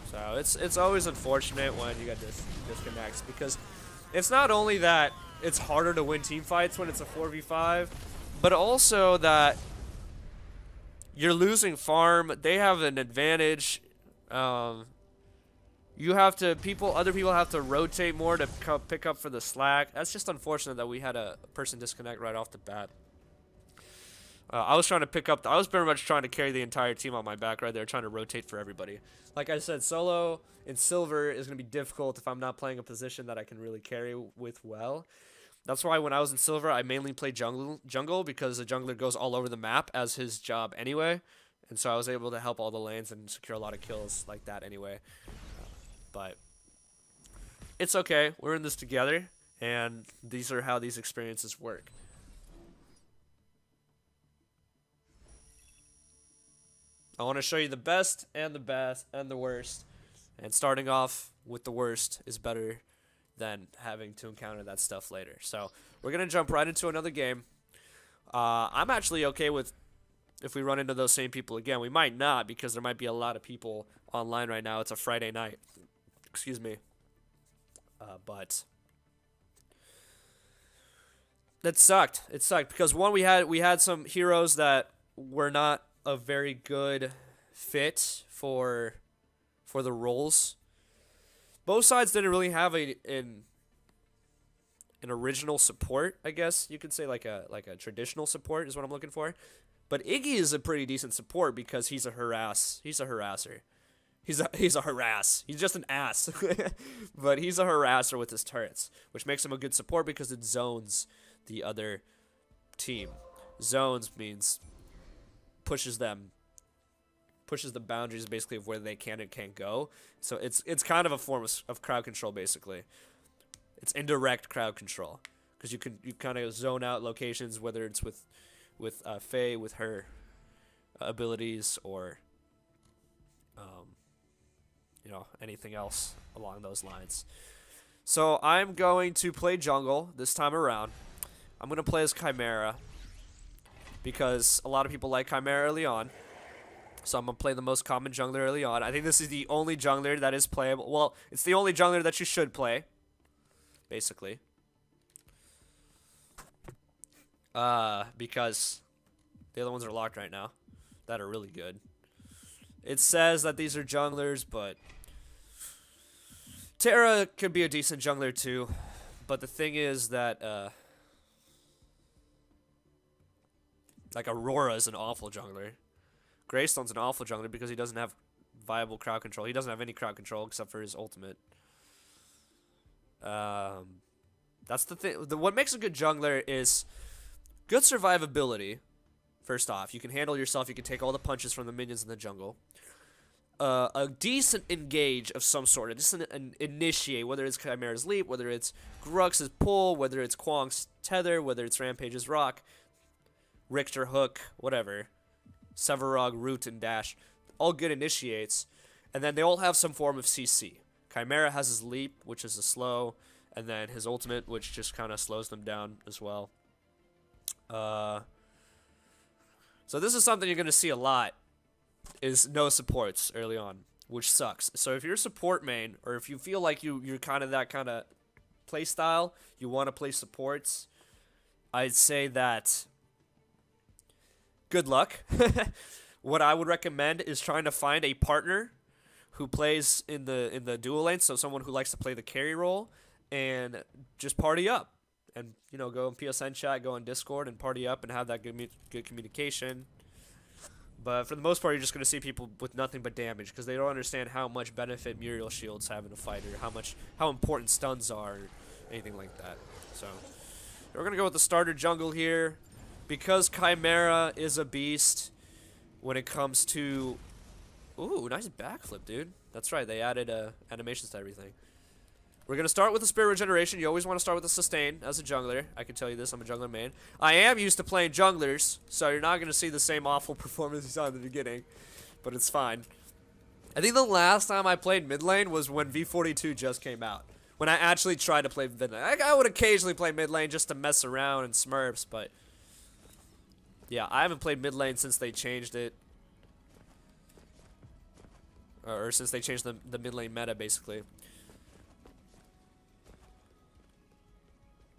Speaker 1: So it's always unfortunate when you get disconnects, because it's not only that it's harder to win team fights when it's a 4v5, but also that You're losing farm. They have an advantage. You have to other people have to rotate more to pick up for the slack. That's just unfortunate that we had a person disconnect right off the bat. I was trying to pick up. I was very much trying to carry the entire team on my back right there, trying to rotate for everybody. Like I said, solo in silver is going to be difficult if I'm not playing a position that I can really carry with well. That's why when I was in silver, I mainly played jungle because the jungler goes all over the map as his job anyway. And so I was able to help all the lanes and secure a lot of kills like that anyway. But it's okay. We're in this together, and these are how these experiences work. I want to show you the best and the worst. And starting off with the worst is better than having to encounter that stuff later. So we're going to jump right into another game. I'm actually okay with if we run into those same people again. We might not because there might be a lot of people online right now. It's a Friday night. Excuse me. But that sucked. It sucked because one, we had some heroes that were not a very good fit for the roles. Both sides didn't really have an original support, I guess you could say, like a traditional support is what I'm looking for. But Iggy is a pretty decent support because he's a harasser. He's a harass. He's just an ass. But he's a harasser with his turrets, which makes him a good support because it zones the other team. Zones means pushes the boundaries basically of where they can and can't go. So it's kind of a form of crowd control basically. It's indirect crowd control because you kind of zone out locations, whether it's with Faye with her abilities or you know, anything else along those lines. So I'm going to play jungle this time around. I'm going to play as Khaimera because a lot of people like Khaimera early on. So I'm going to play the most common jungler early on. I think this is the only jungler that is playable. Well, it's the only jungler that you should play, basically. Because the other ones are locked right now that are really good. It says that these are junglers, but Terra could be a decent jungler too. But the thing is that like Aurora is an awful jungler. Greystone's an awful jungler because he doesn't have viable crowd control. He doesn't have any crowd control except for his ultimate. That's the thing. What makes a good jungler is good survivability. First off, you can handle yourself. You can take all the punches from the minions in the jungle. A decent engage of some sort. A decent initiate, whether it's Khaimera's Leap, whether it's Grux's Pull, whether it's Kwong's Tether, whether it's Rampage's Rock, Richter Hook, whatever. Sevarog, Root, and Dash. All good initiates. And then they all have some form of CC. Khaimera has his Leap, which is a slow, and then his ultimate, which just kind of slows them down as well. So this is something you're going to see a lot, is no supports early on, which sucks. So if you're a support main, or if you feel like you're kind of that kind of play style, you want to play supports, I'd say that good luck. What I would recommend is trying to find a partner who plays in the dual lane, so someone who likes to play the carry role, and just party up. And, you know, go in PSN chat, go in Discord, and party up and have that good communication. But for the most part, you're just going to see people with nothing but damage because they don't understand how much benefit Muriel shields have in a fight or how important stuns are or anything like that. So we're going to go with the starter jungle here. Because Khaimera is a beast when it comes to... Ooh, nice backflip, dude. That's right, they added animations to everything. We're going to start with the Spirit Regeneration. You always want to start with the Sustain as a jungler. I can tell you this, I'm a jungler main. I am used to playing junglers, so you're not going to see the same awful performance you saw in the beginning. But it's fine. I think the last time I played mid lane was when V42 just came out. When I actually tried to play mid lane. I would occasionally play mid lane just to mess around and smurfs, but... Yeah, I haven't played mid lane since they changed it. Or since they changed the mid lane meta, basically.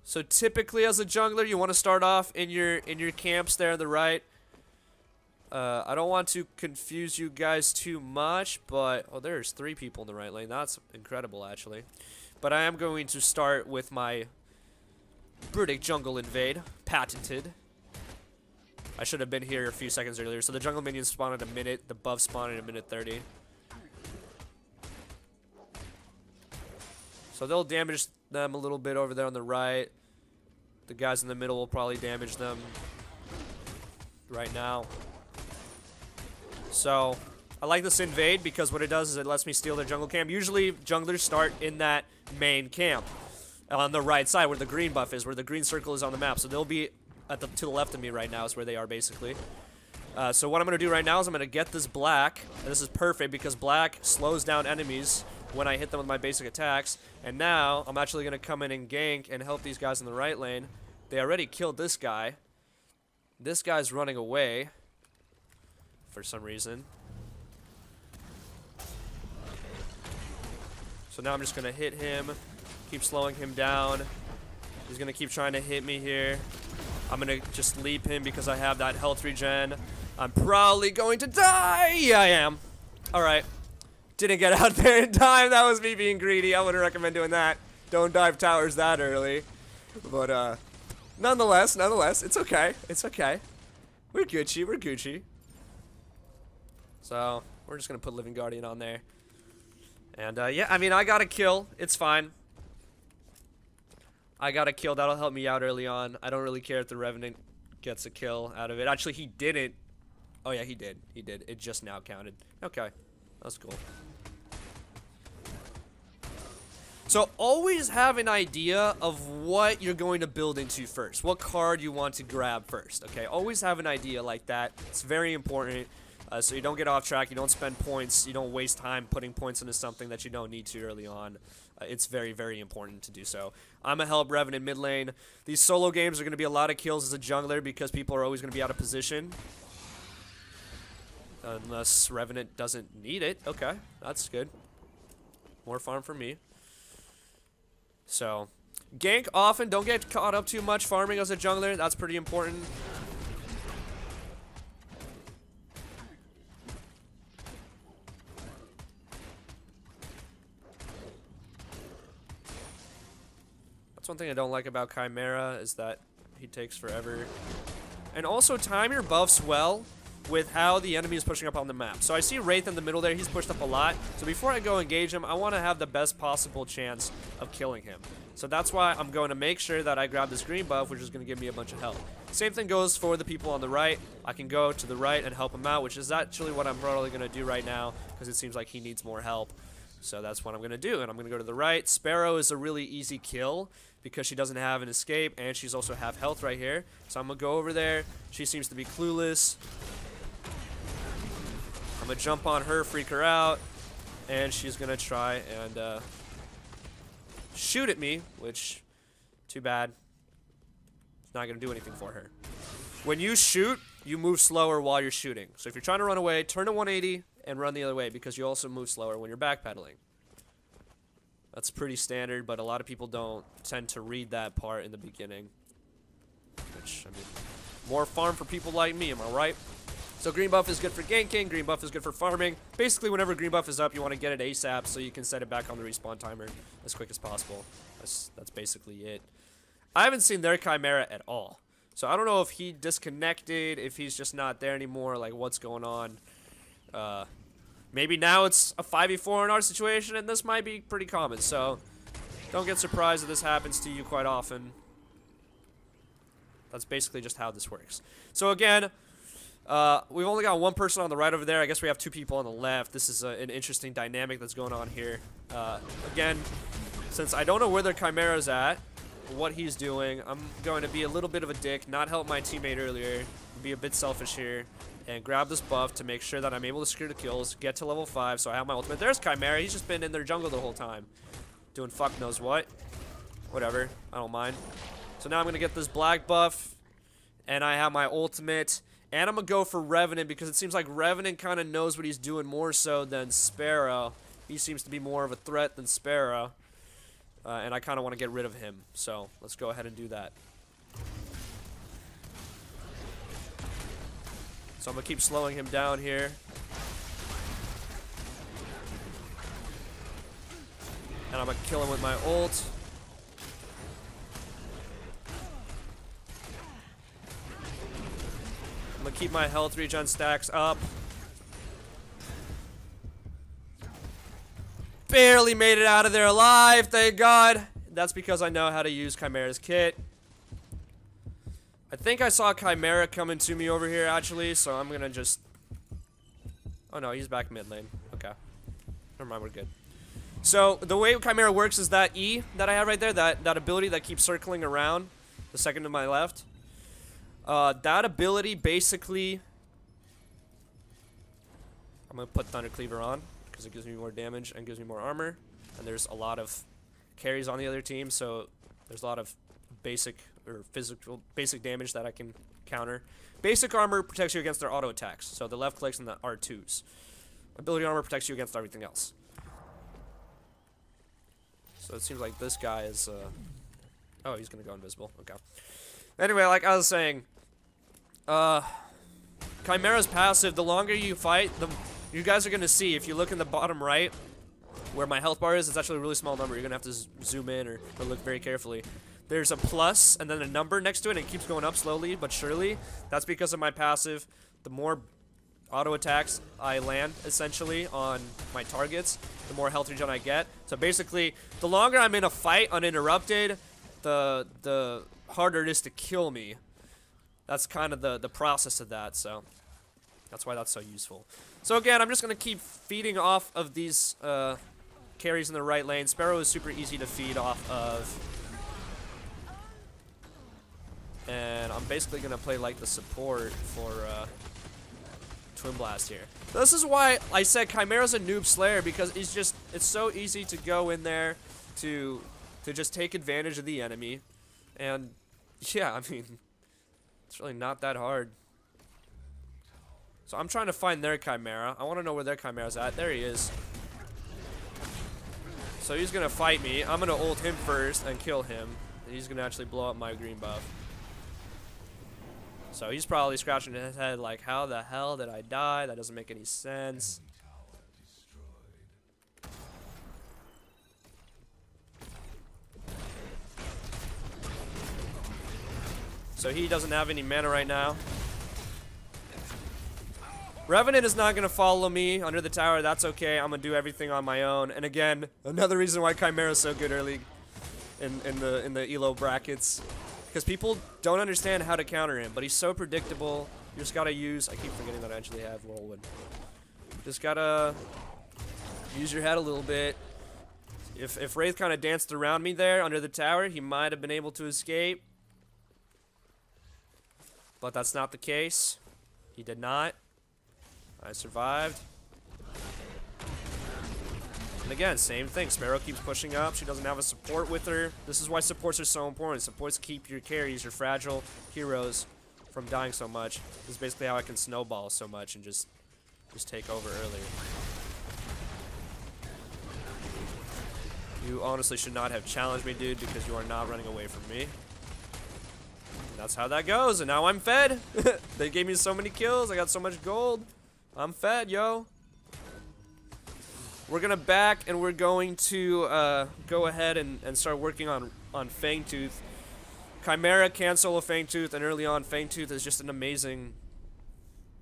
Speaker 1: So typically as a jungler, you want to start off in your camps there on the right. I don't want to confuse you guys too much, but... Oh, there's 3 people in the right lane. That's incredible, actually. But I am going to start with my Britik Jungle invade. Patented. I should have been here a few seconds earlier. So the jungle minions spawn in a minute. The buff spawn in a minute 30. So they'll damage them a little bit over there on the right. The guys in the middle will probably damage them right now. So I like this invade because what it does is it lets me steal their jungle camp. Usually junglers start in that main camp on the right side where the green buff is, where the green circle is on the map. So they'll be at to the left of me right now is where they are basically. So what I'm going to do right now is I'm going to get this black. And this is perfect because black slows down enemies when I hit them with my basic attacks. And now I'm actually going to come in and gank and help these guys in the right lane. They already killed this guy. This guy's running away for some reason. So now I'm just going to hit him, keep slowing him down. He's going to keep trying to hit me here. I'm going to just leap him because I have that health regen. I'm probably going to die. Yeah, I am. All right. Didn't get out there in time. That was me being greedy. I wouldn't recommend doing that. Don't dive towers that early. But nonetheless, it's okay. It's okay. We're Gucci. We're Gucci. So we're just going to put Living Guardian on there. And yeah, I mean, I got a kill. It's fine. I got a kill. That'll help me out early on. I don't really care if the Revenant gets a kill out of it. Actually, he didn't. Oh, yeah, he did. He did. It just now counted. Okay. That's cool. So always have an idea of what you're going to build into first. What card you want to grab first, okay? Always have an idea like that. It's very important. So you don't get off track, you don't spend points, you don't waste time putting points into something that you don't need to early on. It's very, very important to do so. I'm a help Revenant mid lane. These solo games are going to be a lot of kills as a jungler because people are always going to be out of position. Unless Revenant doesn't need it. Okay, that's good. More farm for me. So, gank often. Don't get caught up too much farming as a jungler. That's pretty important. That's one thing I don't like about Khaimera is that he takes forever. And also time your buffs well with how the enemy is pushing up on the map. So I see Wraith in the middle there. He's pushed up a lot. So before I go engage him, I want to have the best possible chance of killing him. So that's why I'm going to make sure that I grab this green buff, which is going to give me a bunch of health. Same thing goes for the people on the right. I can go to the right and help him out, which is actually what I'm probably going to do right now because it seems like he needs more help. So that's what I'm going to do, and I'm going to go to the right. Sparrow is a really easy kill because she doesn't have an escape, and she's also half health right here. So I'm going to go over there. She seems to be clueless. I'm going to jump on her, freak her out, and she's going to try and shoot at me, which, too bad. It's not going to do anything for her. When you shoot, you move slower while you're shooting. So if you're trying to run away, turn to 180 and run the other way because you also move slower when you're backpedaling. That's pretty standard, but a lot of people don't tend to read that part in the beginning. Which, I mean, more farm for people like me, am I right? So green buff is good for ganking, green buff is good for farming. Basically, whenever green buff is up, you want to get it ASAP so you can set it back on the respawn timer as quick as possible. That's basically it. I haven't seen their Khaimera at all. So I don't know if he disconnected, if he's just not there anymore, like what's going on. Maybe now it's a 5v4 in our situation, and this might be pretty common. So don't get surprised if this happens to you quite often. That's basically just how this works. So again, we've only got one person on the right over there. I guess we have two people on the left. This is an interesting dynamic that's going on here. Again, since I don't know where their Khaimera's at, what he's doing, I'm going to be a little bit of a dick, not help my teammate earlier, be a bit selfish here, and grab this buff to make sure that I'm able to secure the kills, get to level 5, so I have my ultimate. There's Khaimera. He's just been in their jungle the whole time, doing fuck knows what. Whatever. I don't mind. So now I'm going to get this black buff, and I have my ultimate, and I'm going to go for Revenant because it seems like Revenant kind of knows what he's doing more so than Sparrow. He seems to be more of a threat than Sparrow. And I kind of want to get rid of him, so let's go ahead and do that. So I'm gonna keep slowing him down here. And I'm gonna kill him with my ult. I'm gonna keep my health regen stacks up. Barely made it out of there alive, thank God. That's because I know how to use Khaimera's kit. I think I saw Khaimera coming to me over here, actually, so I'm gonna just... Oh no, he's back mid lane. Okay. Never mind, we're good. So, the way Khaimera works is that E that I have right there, that ability that keeps circling around, the second to my left. That ability basically... I'm gonna put Thunder Cleaver on, because it gives me more damage and gives me more armor. And there's a lot of carries on the other team, so there's a lot of basic damage that I can counter. Basic armor protects you against their auto attacks, so the left clicks and the R2s. Ability armor protects you against everything else. So it seems like this guy is oh, he's gonna go invisible. Okay. Anyway, like I was saying, Khaimera's passive, the longer you fight, you guys are gonna see, if you look in the bottom right where my health bar is, it's actually a really small number. You're gonna have to zoom in or look very carefully. There's a plus and then a number next to it, and it keeps going up slowly but surely. That's because of my passive. The more auto attacks I land, essentially, on my targets, the more health regen I get. So basically, the longer I'm in a fight uninterrupted, the harder it is to kill me. That's kind of the process of that, so that's why that's so useful. So again, I'm just going to keep feeding off of these carries in the right lane. Sparrow is super easy to feed off of. And I'm basically going to play like the support for Twin Blast here. This is why I said Khaimera's a noob slayer, because it's so easy to go in there to just take advantage of the enemy. And yeah, I mean, it's really not that hard. So I'm trying to find their Khaimera. I want to know where their Khaimera's at. There he is. So he's going to fight me. I'm going to ult him first and kill him. He's going to actually blow up my green buff. So he's probably scratching his head like, how the hell did I die? That doesn't make any sense. So he doesn't have any mana right now. Revenant is not going to follow me under the tower. That's okay. I'm going to do everything on my own. And again, another reason why Khaimera is so good early in the elo brackets. Because people don't understand how to counter him, but he's so predictable. You just gotta use... I keep forgetting that I actually have Whirlwind. Just gotta use your head a little bit. If Wraith kind of danced around me there under the tower, he might have been able to escape. But that's not the case. He did not. I survived. And again, same thing. Sparrow keeps pushing up. She doesn't have a support with her. This is why supports are so important. Supports keep your carries, your fragile heroes, from dying so much. This is basically how I can snowball so much and just take over early. You honestly should not have challenged me, dude, because you are not running away from me. And that's how that goes. And now I'm fed. They gave me so many kills. I got so much gold. I'm fed, yo. We're gonna back, and we're going to go ahead and start working on Fangtooth. Khaimera can solo Fangtooth, and early on, Fangtooth is just an amazing,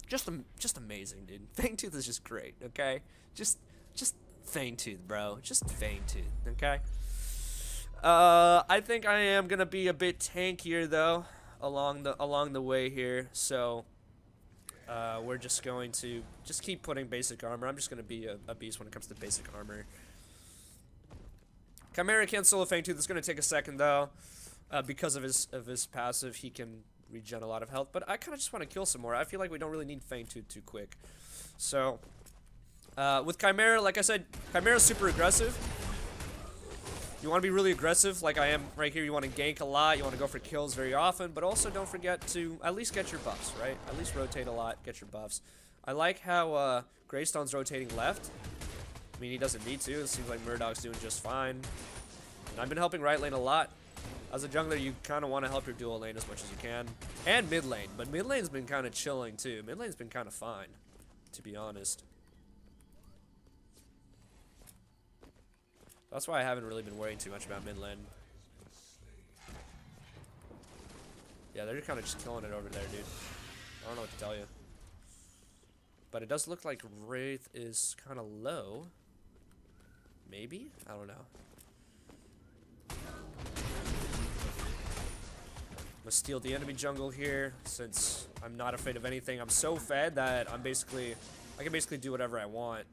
Speaker 1: just amazing, dude. Fangtooth is just great. Okay, just Fangtooth, bro. Just Fangtooth. Okay. I think I am gonna be a bit tankier though along the way here, so. We're just going to keep putting basic armor. I'm just going to be a beast when it comes to basic armor. Khaimera can't solo Fangtooth. It's going to take a second though, because of his passive. He can regen a lot of health, but I kind of just want to kill some more. I feel like we don't really need Fangtooth too quick. So with Khaimera, like I said, Khaimera's super aggressive. You want to be really aggressive, like I am right here. You want to gank a lot. You want to go for kills very often, but also don't forget to at least get your buffs, right? At least rotate a lot, get your buffs. I like how Greystone's rotating left. I mean, he doesn't need to. It seems like Murdoch's doing just fine. And I've been helping right lane a lot. As a jungler, you kind of want to help your dual lane as much as you can. And mid lane. But mid lane's been kind of chilling too. Mid lane's been kind of fine, to be honest. That's why I haven't really been worrying too much about mid lane. Yeah, they're kind of just killing it over there, dude. I don't know what to tell you. But it does look like Wraith is kind of low. Maybe? I don't know. I'm gonna steal the enemy jungle here, since I'm not afraid of anything. I'm so fed that I can basically do whatever I want.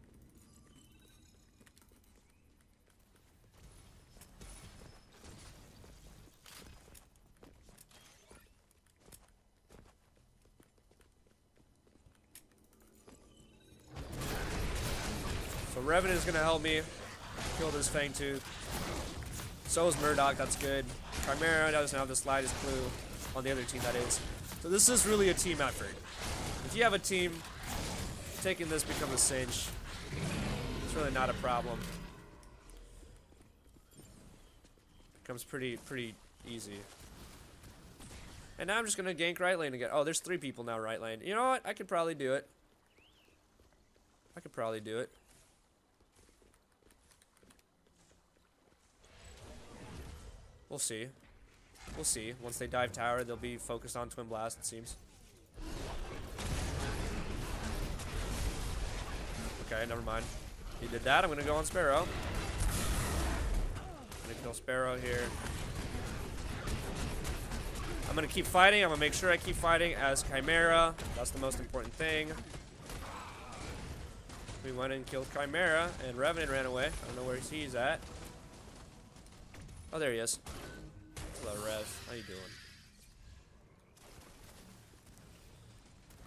Speaker 1: So Revenant is gonna help me kill this Fangtooth. So is Murdoch, that's good. Khaimera doesn't have the slightest clue on the other team, that is. So this is really a team effort. If you have a team, taking this becomes a cinch. It's really not a problem. Becomes pretty easy. And now I'm just gonna gank right lane again. Oh, there's 3 people now right lane. You know what? I could probably do it. I could probably do it. We'll see. We'll see. Once they dive tower, they'll be focused on Twin Blast, it seems. Okay, never mind. He did that. I'm gonna go on Sparrow. I'm gonna kill Sparrow here. I'm gonna keep fighting. I'm gonna make sure I keep fighting as Khaimera. That's the most important thing. We went and killed Khaimera, and Revenant ran away. I don't know where he's at. Oh, there he is. Hello, Rev. How you doing?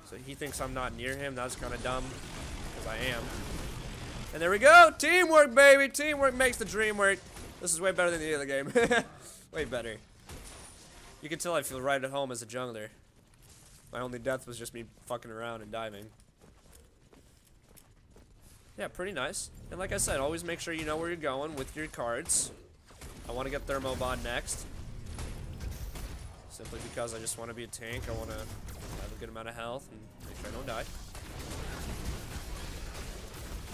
Speaker 1: So he thinks I'm not near him. That's kind of dumb, because I am. And there we go! Teamwork, baby! Teamwork makes the dream work. This is way better than the other game. Way better. You can tell I feel right at home as a jungler. My only death was just me fucking around and diving. Yeah, pretty nice. And like I said, always make sure you know where you're going with your cards. I want to get Thermo Bond next. Simply because I just want to be a tank. I want to have a good amount of health and make sure I don't die.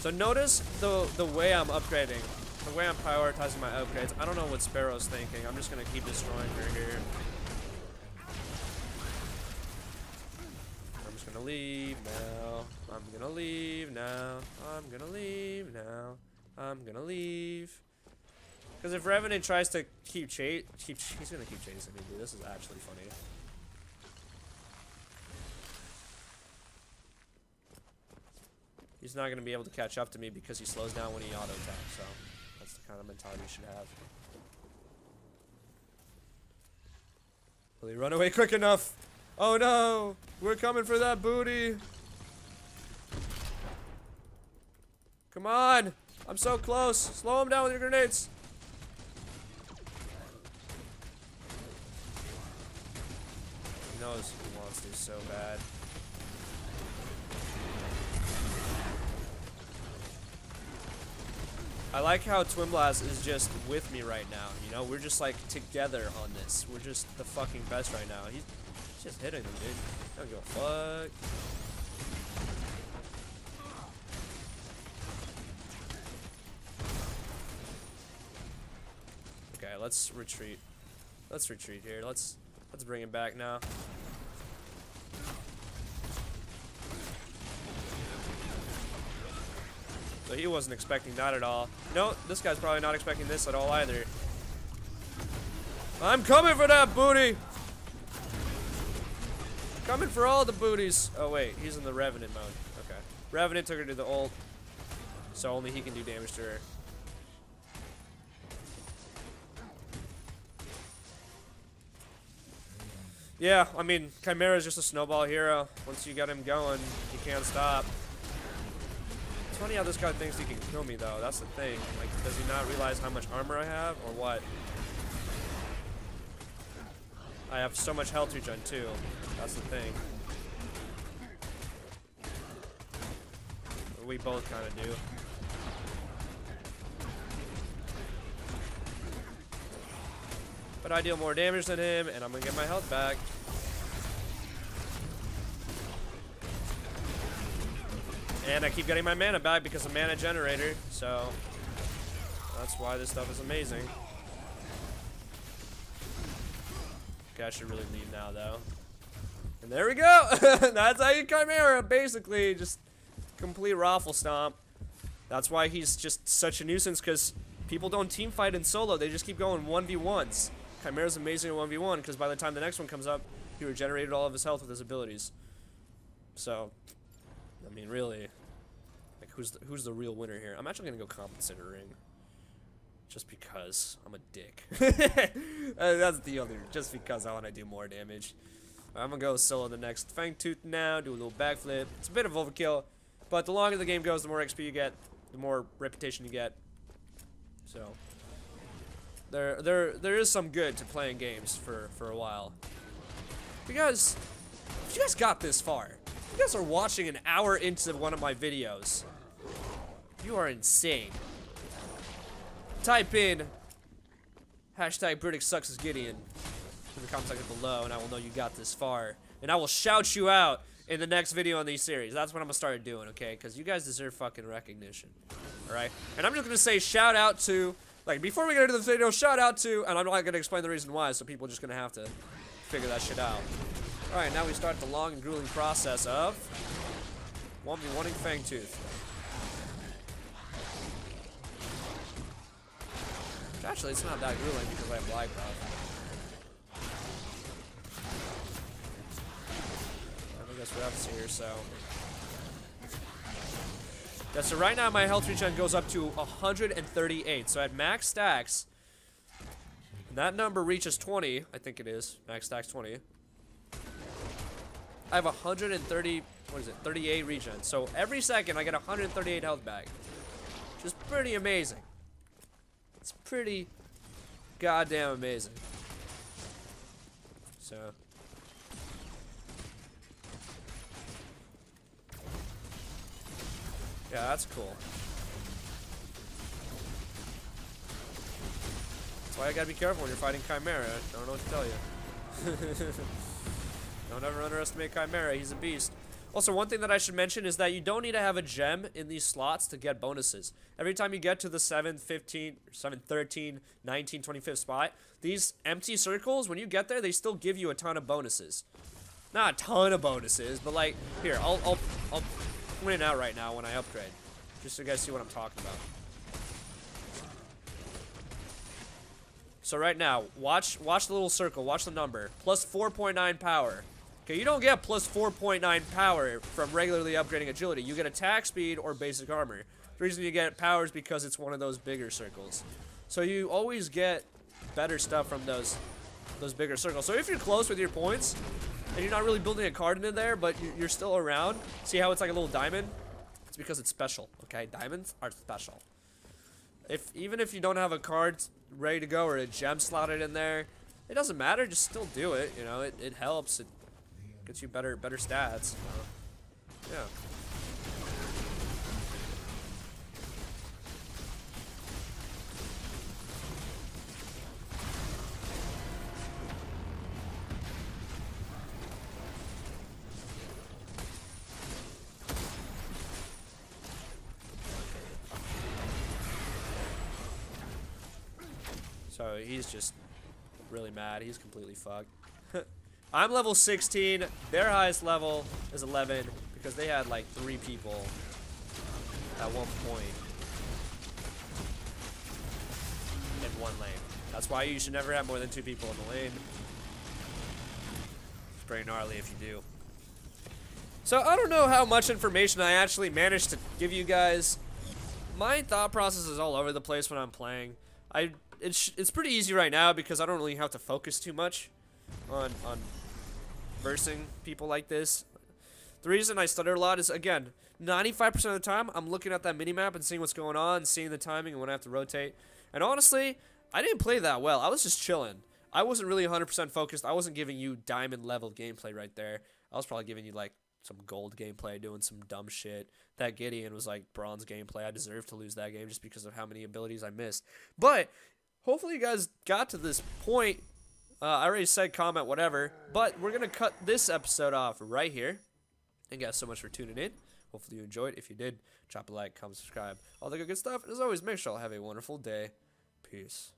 Speaker 1: So notice the way I'm upgrading. The way I'm prioritizing my upgrades. I don't know what Sparrow's thinking. I'm just going to keep destroying her here. I'm just going to leave now. I'm going to leave now. I'm going to leave now. I'm going to leave. Because if Revenant tries to keep he's gonna keep chasing me, dude. This is actually funny. He's not gonna be able to catch up to me because he slows down when he auto attacks. So that's the kind of mentality you should have. Will he run away quick enough? Oh no! We're coming for that booty! Come on! I'm so close! Slow him down with your grenades! He knows he wants to so bad. I like how Twin Blast is just with me right now, you know? We're just like together on this. We're just the fucking best right now. He's just hitting them, dude. Don't give a fuck. Okay, let's retreat. Let's retreat here. Let's bring him back now. So he wasn't expecting that at all. No, this guy's probably not expecting this at all either. I'm coming for that booty! Coming for all the booties. Oh wait, he's in the Revenant mode. Okay. Revenant took her to the ult, so only he can do damage to her. Yeah, I mean, Khaimera is just a snowball hero. Once you get him going, you can't stop. It's funny how this guy thinks he can kill me, though. That's the thing. Like, does he not realize how much armor I have, or what? I have so much health regen, too. That's the thing. We both kind of do. but I deal more damage than him, and I'm gonna get my health back. And I keep getting my mana back because of mana generator, so that's why this stuff is amazing. Okay, I should really leave now, though. And there we go! That's how you Khaimera, basically. Just complete raffle stomp. That's why he's just such a nuisance, because people don't team fight in solo. They just keep going 1v1s. Khaimera's amazing at 1v1, because by the time the next one comes up, he regenerated all of his health with his abilities. So, I mean, really, like, who's the real winner here? I'm actually gonna go compensate ring, just because I'm a dick. That's the other, just because I want to do more damage. I'm gonna go solo the next Fangtooth now, do a little backflip. It's a bit of overkill, but the longer the game goes, the more XP you get, the more reputation you get. So there is some good to playing games for a while. Because if you guys got this far, if you guys are watching an hour into one of my videos, you are insane. Type in hashtag BritikSucksAsGideon in the comment section below, and I will know you got this far, and I will shout you out in the next video on these series. That's what I'm gonna start doing, okay? Because you guys deserve fucking recognition, all right? And I'm just gonna say shout out to, like, before we get into this video, shout out to, and I'm not gonna explain the reason why, so people are just gonna have to figure that shit out. All right, now we start the long and grueling process of 1v1ing Fangtooth. Actually, it's not that grueling because I have live buff. I guess what else here, so. Yeah, so right now my health regen goes up to 138. So at max stacks, that number reaches 20, I think it is. Max stacks 20. I have 130, what is it, 38 regen. So every second I get 138 health back, which is pretty amazing. It's pretty goddamn amazing. So. Yeah, that's cool. That's why I gotta be careful when you're fighting Khaimera. I don't know what to tell you. Don't ever underestimate Khaimera, he's a beast. Also, one thing that I should mention is that you don't need to have a gem in these slots to get bonuses. Every time you get to the 7th, 15th, 7th, 13th, 19th, 25th spot, these empty circles, when you get there, they still give you a ton of bonuses. Not a ton of bonuses, but like, here, I'll point it out right now when I upgrade, just so you guys see what I'm talking about. So right now, watch the little circle, watch the number, plus 4.9 power. Okay, you don't get plus 4.9 power from regularly upgrading agility. You get attack speed or basic armor. The reason you get power is because it's one of those bigger circles. So you always get better stuff from those bigger circles. So if you're close with your points, and you're not really building a card into there, but you're still around, see how it's like a little diamond? It's because it's special, okay? Diamonds are special. Even if you don't have a card ready to go or a gem slotted in there, it doesn't matter, just still do it, you know? It helps. It gets you better stats. Yeah. So he's just really mad. He's completely fucked. I'm level 16. Their highest level is 11 because they had like 3 people at one point in one lane. That's why you should never have more than 2 people in the lane. It's pretty gnarly if you do. So I don't know how much information I actually managed to give you guys. My thought process is all over the place when I'm playing. It's pretty easy right now because I don't really have to focus too much on versing people like this. The reason I stutter a lot is, again, 95% of the time I'm looking at that minimap and seeing what's going on, seeing the timing and when I have to rotate. And honestly, I didn't play that well. I was just chilling. I wasn't really 100% focused. I wasn't giving you diamond level gameplay right there. I was probably giving you like some gold gameplay, doing some dumb shit. That Gideon was like bronze gameplay. I deserved to lose that game just because of how many abilities I missed. But hopefully you guys got to this point I already said comment, whatever. But we're going to cut this episode off right here. Thank you guys so much for tuning in. Hopefully you enjoyed. If you did, drop a like, comment, subscribe, all the good stuff. And as always, make sure you all have a wonderful day. Peace.